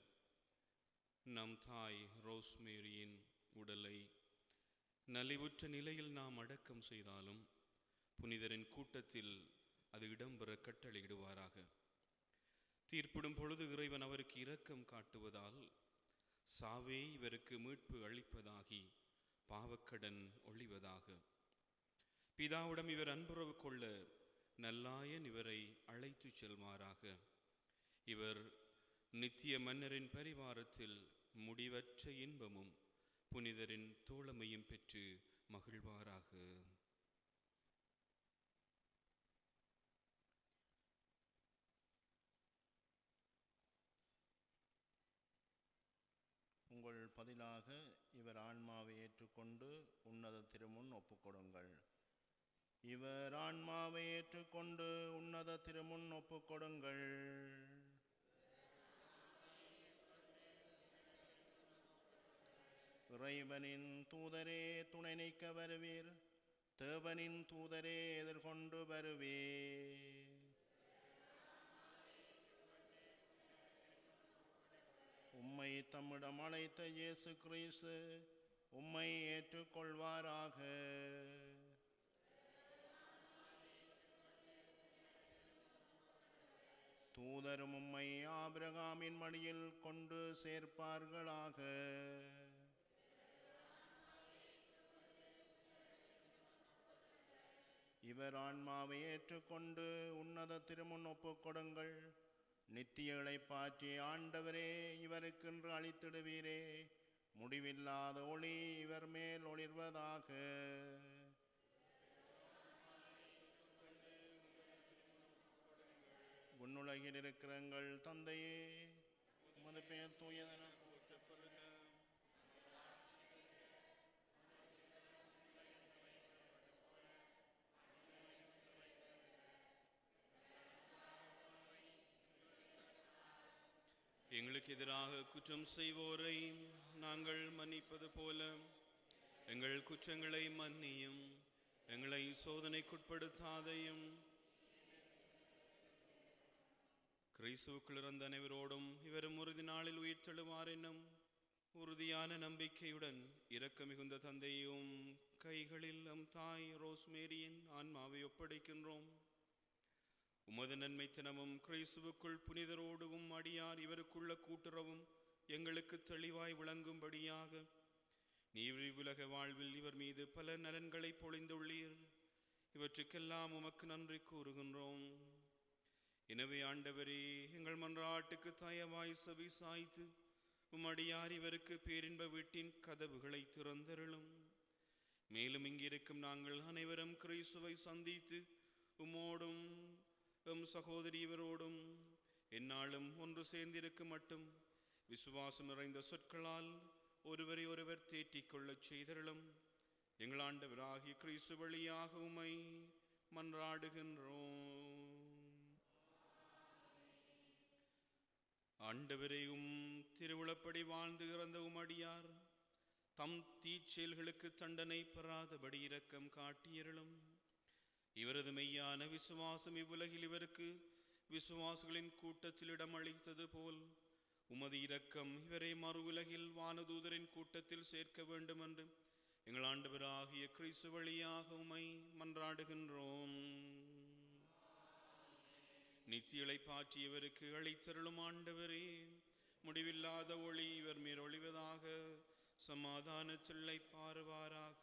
நம் தாய் ரோஸ்மேரியின் உடலை நலிவுற்ற நிலையில் நாம் அடக்கம் செய்தாலும் புனிதரின் கூட்டத்தில் அது இடம்பெற கட்டளையிடுவாராக. தீர்ப்பிடும் பொழுது இறைவன் அவருக்கு இரக்கம் காட்டுவதால் சாவே இவருக்கு மீட்பு அளிப்பதாகி பாவக்கடன் ஒழிவதாக. பிதாவிடம் இவர் அன்புறவு கொள்ள நல்லாயன் இவரை அழைத்து செல்வாராக. இவர் நித்திய மன்னரின் பரிவாரத்தில் முடிவற்ற இன்பமும் புனிதரின் தோழமையும் பெற்று மகிழ்வாராக. உங்கள் பதிலாக இவர் ஆன்மாவை ஏற்றுக்கொண்டு உன்னத திருமுன் ஒப்புக்கொடுங்கள். இவர் ஆன்மாவை ஏற்றுக்கொண்டு உன்னத திருமுன் ஒப்புக்கொடுங்கள். இறைவனின் தூதரே துணை நீக்க வருவீர். தேவனின் தூதரே எதிர்கொண்டு வருவீர். உம்மை தம்மிடம் அழைத்த இயேசு கிறிஸ்து உம்மை ஏற்றுக்கொள்வாராக. தூதரும் உம்மை ஆபிரகாமின் மடியில் கொண்டு சேர்ப்பார்களாக. இவர் ஆன்மாவை ஏற்றுக்கொண்டு உன்னத திருமுன் ஒப்புக்கொடுங்கள். நித்திய இளைப்பாற்றி ஆண்டவரே இவருக்கென்று அளித்திடுவீரே. முடிவில்லாத ஒளி இவர் மேல் ஒளிர்வதாக. உன்னுலகில் இருக்கிற எங்கள் தந்தையே, உமது பெயர் தூயதென போற்றப்படுக. எங்களுக்கு எதிராக குற்றம் செய்வோரை நாங்கள் மன்னிப்பது போல எங்கள் குற்றங்களை மன்னியும். எங்களை சோதனைக்குட்படுத்தாதையும். கிறிஸ்துவுக்குள் இறந்த அனைவரோடும் இவரும் உறுதி நாளில் உயிர் தெழுவார் என்னும் உறுதியான நம்பிக்கையுடன் இரக்க மிகுந்த தந்தையும் கைகளில் நம் தாய் ரோஸ்மேரியின் ஆன்மாவை ஒப்படைக்கின்றோம். உமது நன்மைத்தனமும் கிறிஸ்துவுக்குள் புனிதரோடும் அடியார் இவருக்குள்ள கூட்டுறவும் எங்களுக்கு தெளிவாய் விளங்கும்படியாக நீர் உலக வாழ்வில் இவர் மீது பல நலன்களை பொழிந்துள்ளீர். இவற்றுக்கெல்லாம் உமக்கு நன்றி கூறுகின்றோம். எனவே ஆண்டவரே, எங்கள் மன்றாட்டுக்கு தயவாய் செவி சாய்த்து உம்மடியார் இவருக்கு பேரின்ப வீட்டின் கதவுகளை திறந்தருளும். மேலும் இங்கிருக்கும் நாங்கள் அனைவரும் கிறிஸ்துவை சந்தித்து உம்மோடும் எம் சகோதரி இவரோடும் எந்நாளும் ஒன்று சேர்ந்திருக்க மட்டும் விசுவாசம் நிறைந்த சொற்களால் ஒருவரை ஒருவர் தேற்றிக் கொள்ளச் செய்தருளும். எங்கள் ஆண்டவராகிய கிறிஸ்து வழியாக உம்மை மன்றாடுகின்றோம். ஆண்டவரையும் திருவிழப்படி வாழ்ந்து இறந்த உமடியார் தம் தீச்செயல்களுக்கு தண்டனை பெறாதபடி இரக்கம் காட்டியருளும். இவரது மெய்யான விசுவாசம் இவ்வுலகில் இவருக்கு விசுவாசிகளின் கூட்டத்தில் இடமளித்தது போல் உமது இரக்கம் இவரை மறு உலகில் வானதூதரின் கூட்டத்தில் சேர்க்க வேண்டும் என்று எங்கள் ஆண்டவராகிய கிறிஸ்து வழியாக உம்மை மன்றாடுகின்றோம். நித்தியலை பாற்றியவருக்கு அழைத்தருளும் ஆண்டவரே, முடிவில்லாத ஒளி இவர் மேல் ஒளிவதாக. சமாதானத்தில்லை பாருவாராக.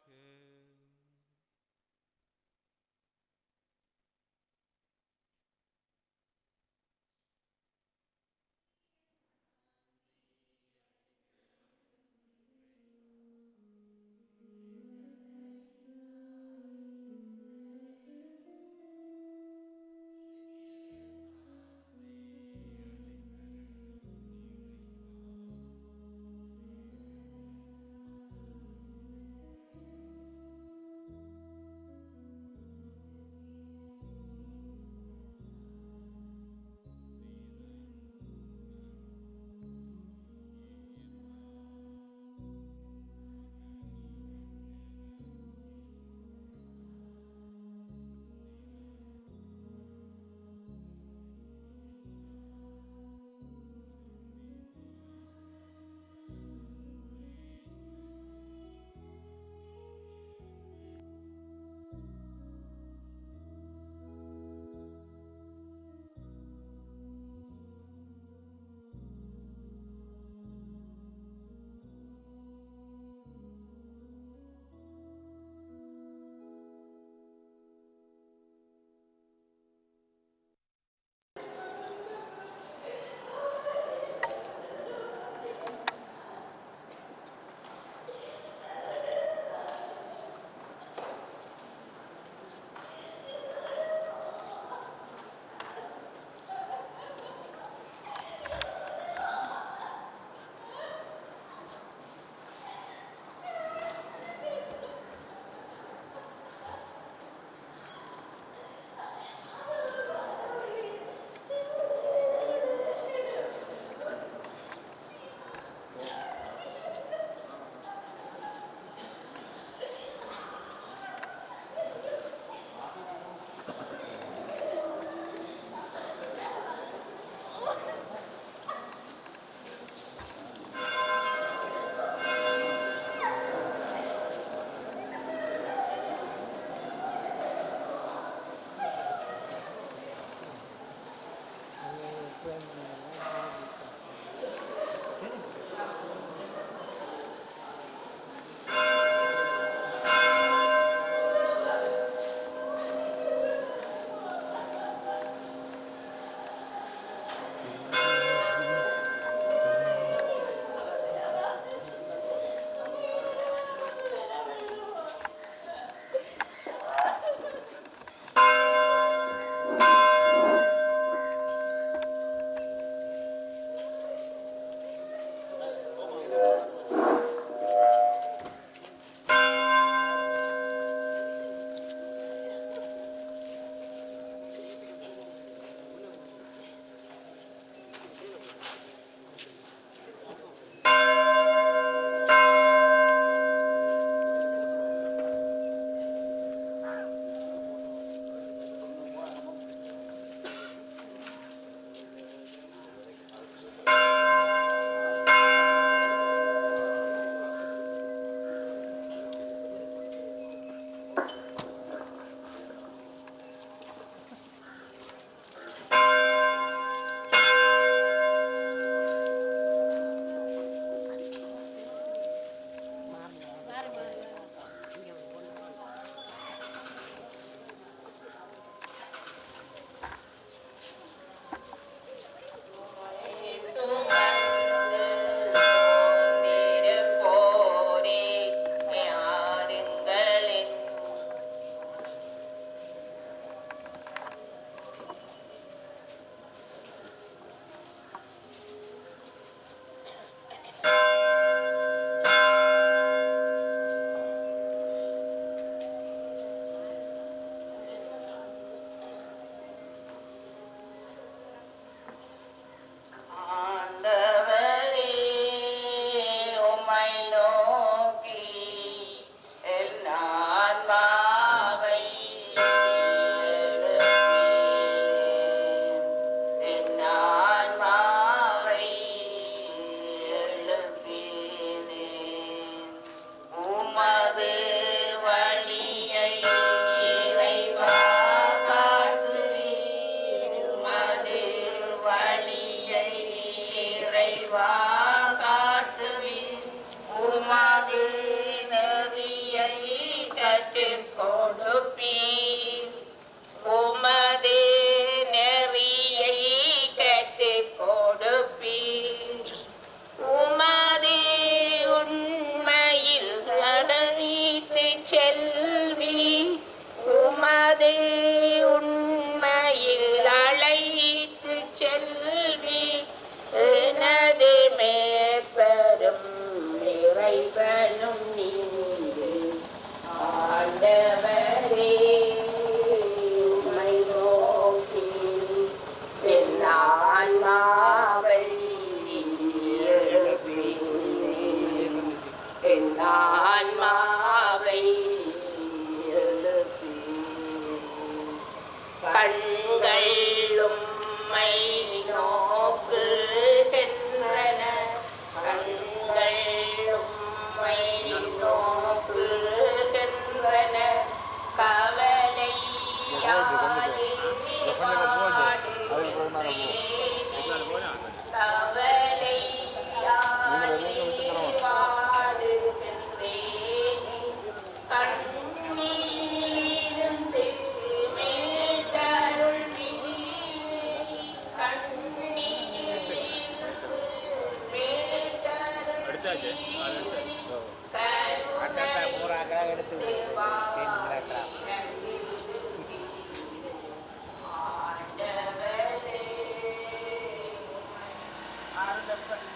ஆறுதல் பண்ணி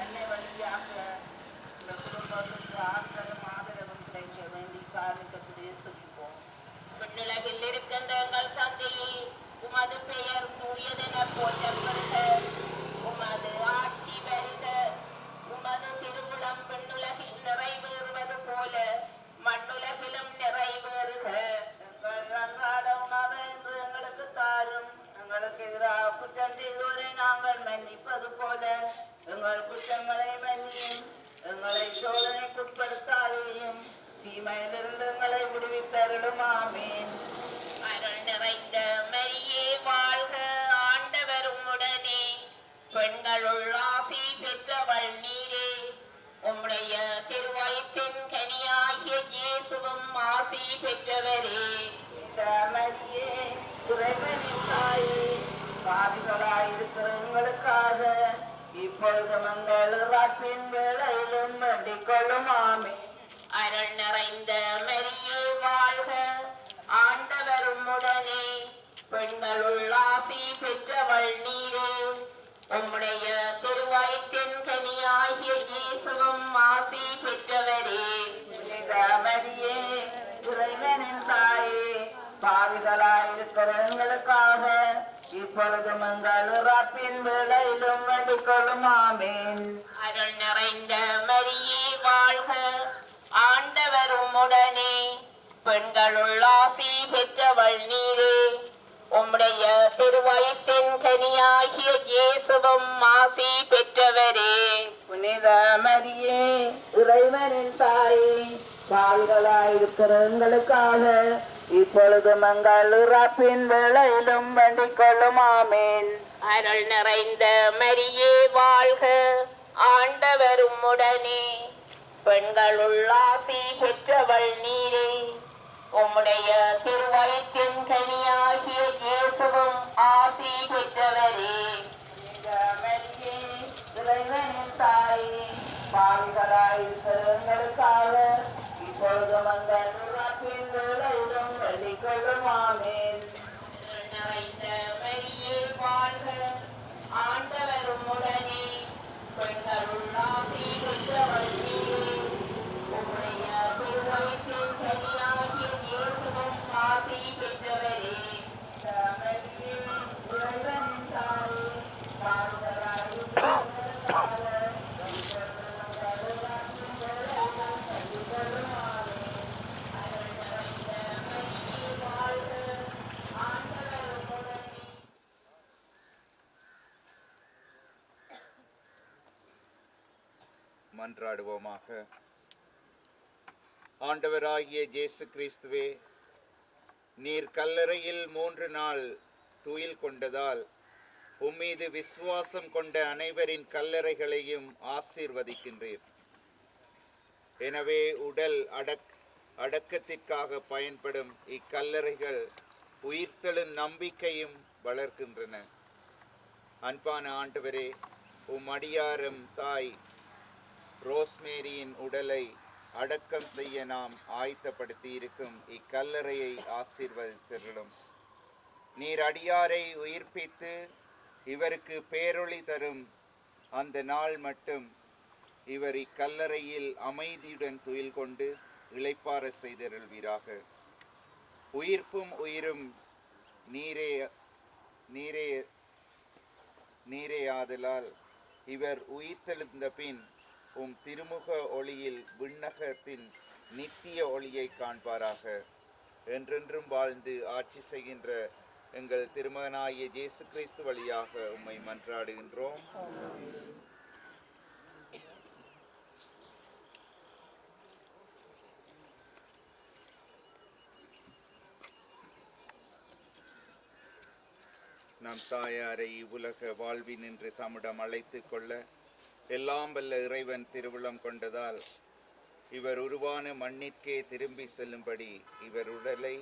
என்னை வழியாக இந்த குடும்பத்துக்கு ஆறுதலும் ஆதரவும் கிடைக்க வேண்டி காரணத்திலே துடிப்போம். விண்ணுலகில் இருக்கின்ற எங்கள் தந்தையே, உமது பெயர் தூயதென போற்றப்படுக. உமது ஆட்சி வருக. உமது திருவுளம் விண்ணுலகில் நிறைவேறுவது போல மண்ணுலகிலும் நிறைவேறுக. எங்கள் அன்றாட உணவை இன்று எங்களுக்கு தாரும். எங்களுக்கு எதிராக குற்றம் செய்தோரை நாங்கள் மன்னிப்பது போல எங்கள் குற்றங்களை மன்னியும். எங்களை சோதனைக்குட்படுத்தாதேயும், தீமையிலிருந்து எங்களை விடுவித்தருளும். ஆமென். அருள் நிறைந்த மரியே வாழ்க. ஆண்டவர் உம்முடனே. பெண்களுள் ஆசி பெற்றவள் நீரே. உம்முடைய திருவயிற்றின் கனியாகிய இயேசுவும் ஆசி பெற்றவரே. மரியே, இறைவனின் தாயே, பாவிகளாயிருக்கிற எங்களுக்காக இப்பொழுது எங்கள் இறப்பின் வேளையிலும் வேண்டிக் கொள்ளும். ஆமென். அருள் நிறைந்த மரியே வாழ்க. ஆண்டவர் உம்முடனே. பெண்களுள் ஆசி பெற்றவள் நீரே. உம்முடைய திருவயிற்றின் கனியாகிய இயேசுவும் ஆசி பெற்றவரே. மரியே, இறைவனின் தாயே, பாவிகளாயிருக்கிற எங்களுக்காக இப்பொழுது எங்கள் இறப்பின் வேளையிலும் வேண்டிக் கொள்ளும். ஆமென். அருள் நிறைந்த மரியே வாழ்க. ஆண்டவர் உம்முடனே. பெண்களுள் ஆசி பெற்றவள் நீரே. உம்முடைய திருவயிற்றின் கனியாகிய இயேசுவும் ஆசி பெற்றவரே. புனித மரியே, இறைவனின் தாயே, பாவிகளாயிருக்கிற எங்களுக்காக இப்பொழுது எங்கள் இறப்பின் வேளையிலும் வேண்டிக் கொள்ளும். ஆமென். அருள் நிறைந்த மரியே வாழ்க. ஆண்டவர் உம்முடனே. பெண்களுள் ஆசி பெற்றவள் நீரே. உம்முடைய திருவயிற்றின் கனியாகிய இயேசுவும் ஆசி பெற்றவரே. மரியே, இறைவனின் தாயே, பாவிகளாயிருக்கிற எங்களுக்காக இப்பொழுது எங்கள் இறப்பின் வேளையிலும் வேண்டிக் கொள்ளும். ஆமென். அருள் நிறைந்த மரியே வாழ்க. ஆண்டவர் உம்முடனே. பெண்களுள் ஆசி பெற்றவள் நீரே. உம்முடைய திருவயிற்றின் கனியாகிய இயேசுவும் ஆசி பெற்றவரே. மரியே, இறைவனின் தாயே, பாவிகளாயிருக்கிற எங்களுக்காக மன்றாடுவோமாக. ஆண்டவராகிய இயேசு கிறிஸ்துவே, நீர் கல்லறையில் 3 நாள் துயில் கொண்டதால் உம்மீது விசுவாசம் கொண்ட அனைவரின் கல்லறைகளையும் ஆசீர்வதிக்கின்றீர். எனவே உடல் அடக்கத்திற்காக பயன்படும் இக்கல்லறைகள் உயிர்த்தெழும் நம்பிக்கையும் வளர்க்கின்றன. அன்பான ஆண்டவரே, உம் அடியாரும் தாய் ரோஸ்மேரியின் உடலை அடக்கம் செய்ய நாம் ஆயத்தப்படுத்தி இருக்கும் இக்கல்லறையை ஆசீர்வதித்தருளும். நீர் அடியாரை உயிர்ப்பித்து இவருக்கு பேரொளி தரும் அந்த நாள் மட்டும் இவர் இக்கல்லறையில் அமைதியுடன் துயில் கொண்டு இளைப்பாற செய்தருள்வீராக. உயிர்ப்பும் உயிரும் நீரேயாதலால் இவர் உயிர்த்தெழுந்த பின் உம் திருமுக ஒளியில் விண்ணகத்தின் நித்திய ஒளியை காண்பாராக. என்றென்றும் வாழ்ந்து ஆட்சி செய்கின்ற எங்கள் திருமகனாகிய இயேசு கிறிஸ்து வழியாக உம்மை மன்றாடுகின்றோம். நம் தாயாரை இவ்வுலக வாழ்வினின்று தம்மிடம் அழைத்து கொள்ள எல்லாம் வல்ல இறைவன் திருவுளம் கொண்டதால் இவர் உருவான மண்ணிற்கே திரும்பி செல்லும்படி இவர் உடலை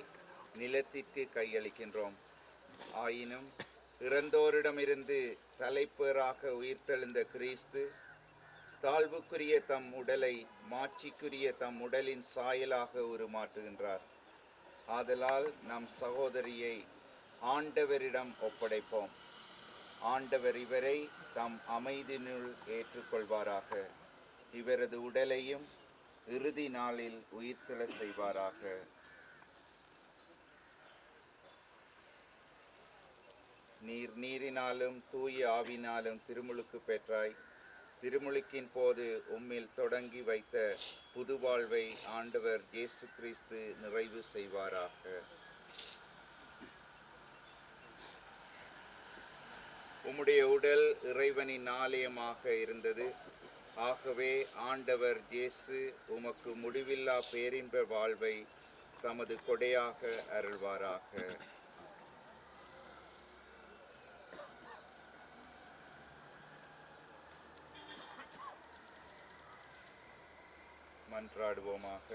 நிலத்திற்கு கையளிக்கின்றோம். ஆயினும் இறந்தோரிடமிருந்து தலைப்பேறாக உயிர்த்தெழுந்த கிறிஸ்து தாழ்வுக்குரிய தம் உடலை மாட்சிக்குரிய தம் உடலின் சாயலாக உருமாற்றுகின்றார். ஆதலால் நம் சகோதரியை ஆண்டவரிடம் ஒப்படைப்போம். ஆண்டவர் இவரை தம் அமைதியினுள் ஏற்றுக்கொள்வாராக. இவரது உடலையும் இறுதி நாளில் உயிர்த்தெழ செய்வாராக. நீர் நீரினாலும் தூய ஆவினாலும் திருமுழுக்கு பெற்றாய். திருமுழுக்கின் போது உம்மில் தொடங்கி வைத்த புது வாழ்வை ஆண்டவர் இயேசு கிறிஸ்து நிறைவு செய்வாராக. உம்முடைய உடல் இறைவனின் ஆலயமாக இருந்தது. ஆகவே ஆண்டவர் இயேசு உமக்கு முடிவில்லா பேரின்ப வாழ்வை தமது கொடையாக அருள்வாராக. மன்றாடுவோமாக.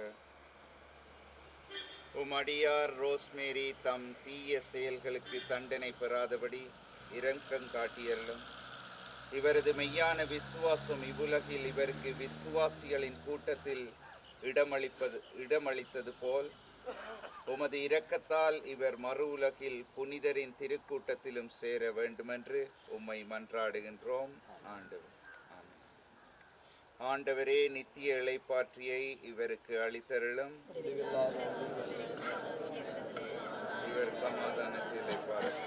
உமடியார் ரோஸ்மேரி தம் தீய செயல்களுக்கு தண்டனை பெறாதபடி இரக்கம் காட்டியருளும். இவரது மெய்யான விசுவாசம் இவ்வுலகில் இவருக்கு விசுவாசிகளின் கூட்டத்தில் இடமளித்தது போல் உமது இரக்கத்தால் இவர் மறு உலகில் புனிதரின் திருக்கூட்டத்திலும் சேர வேண்டுமென்று உம்மை மன்றாடுகின்றோம். ஆண்டவரே, நித்திய இளைப்பாற்றியை இவருக்கு அளித்தருளும். இவர் சமாதானத்தில் இளைப்பாறும்.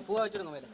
பூவா வச்சிருங்க மேல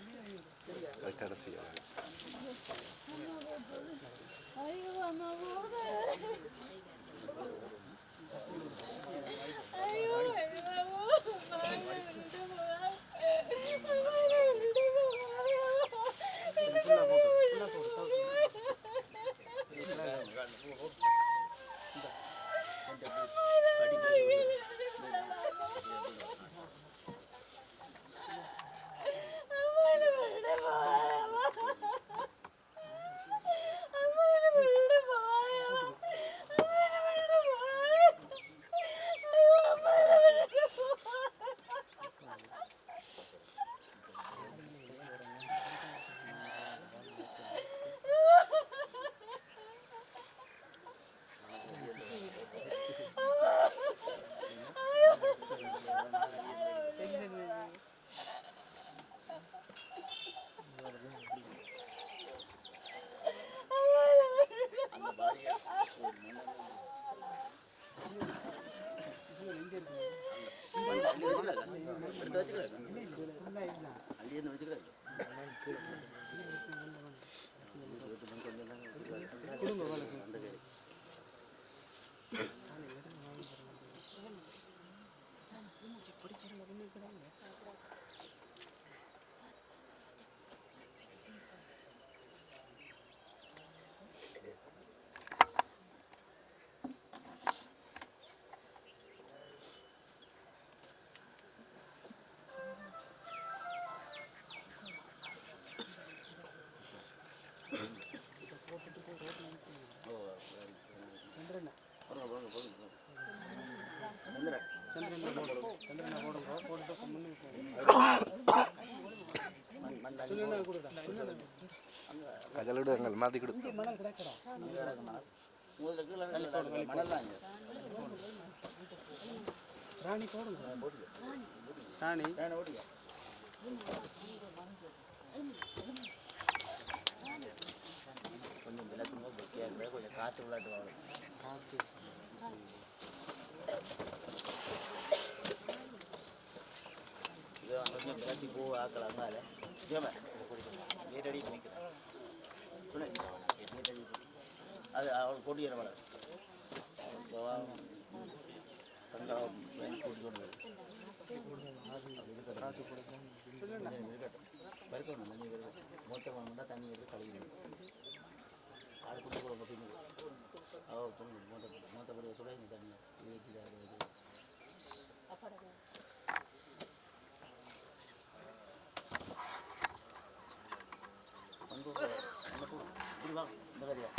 மாத்தி கொடு ராணி கொஞ்சம் விளக்குங்க பொக்கியாக கொஞ்சம் காற்று விளையாட்டு வாங்க காற்று விரட்டி போ ஆக்கலாம் அங்கால ஏற்றடி நிற்கிறேன் துணை ஏற்றடி அது அவள் கொடியேற வளர் கண்டா கூட்டி கொண்டு வரும் தண்ணி மூத்த வாங்கினா தண்ணி எடுத்து கழுவிடும் ஆடு குட்டி போட பார்த்தீங்க மூத்தப்படி சுடாங்க தண்ணி இப்படி வா இந்த கறியா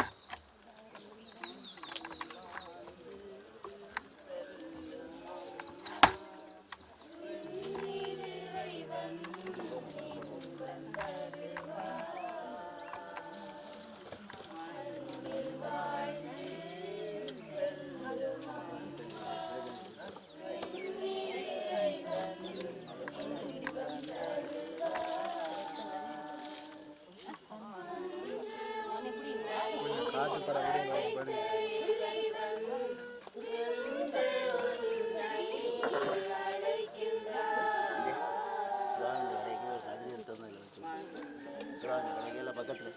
பக்கத்தில்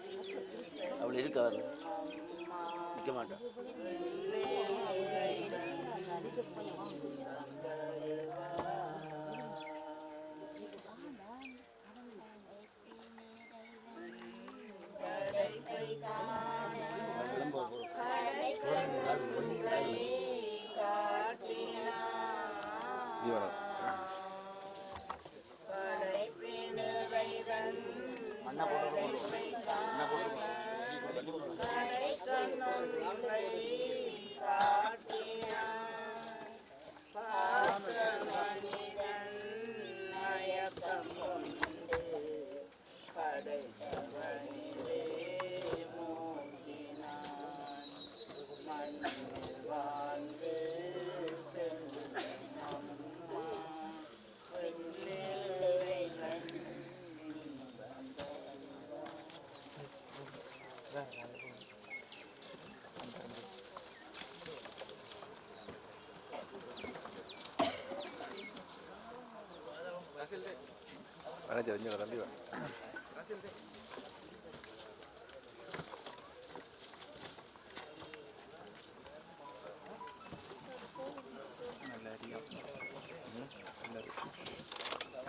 அவள் இருக்காது நிற்க மாட்டான் அண்ணா போட்டு அண்ணா Mana jalannya nanti Pak?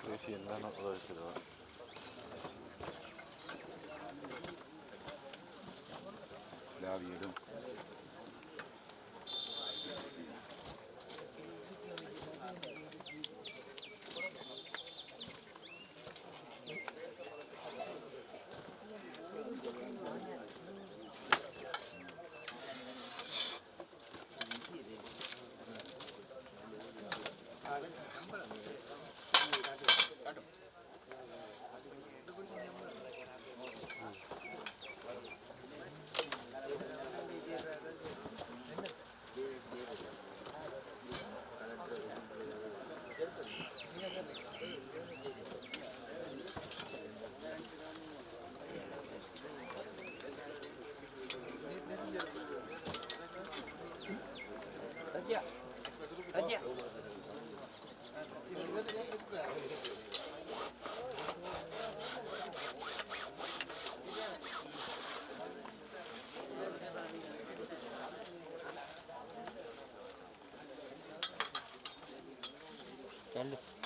Resienlah nak kalau itu Pak. Dah biar. Candy.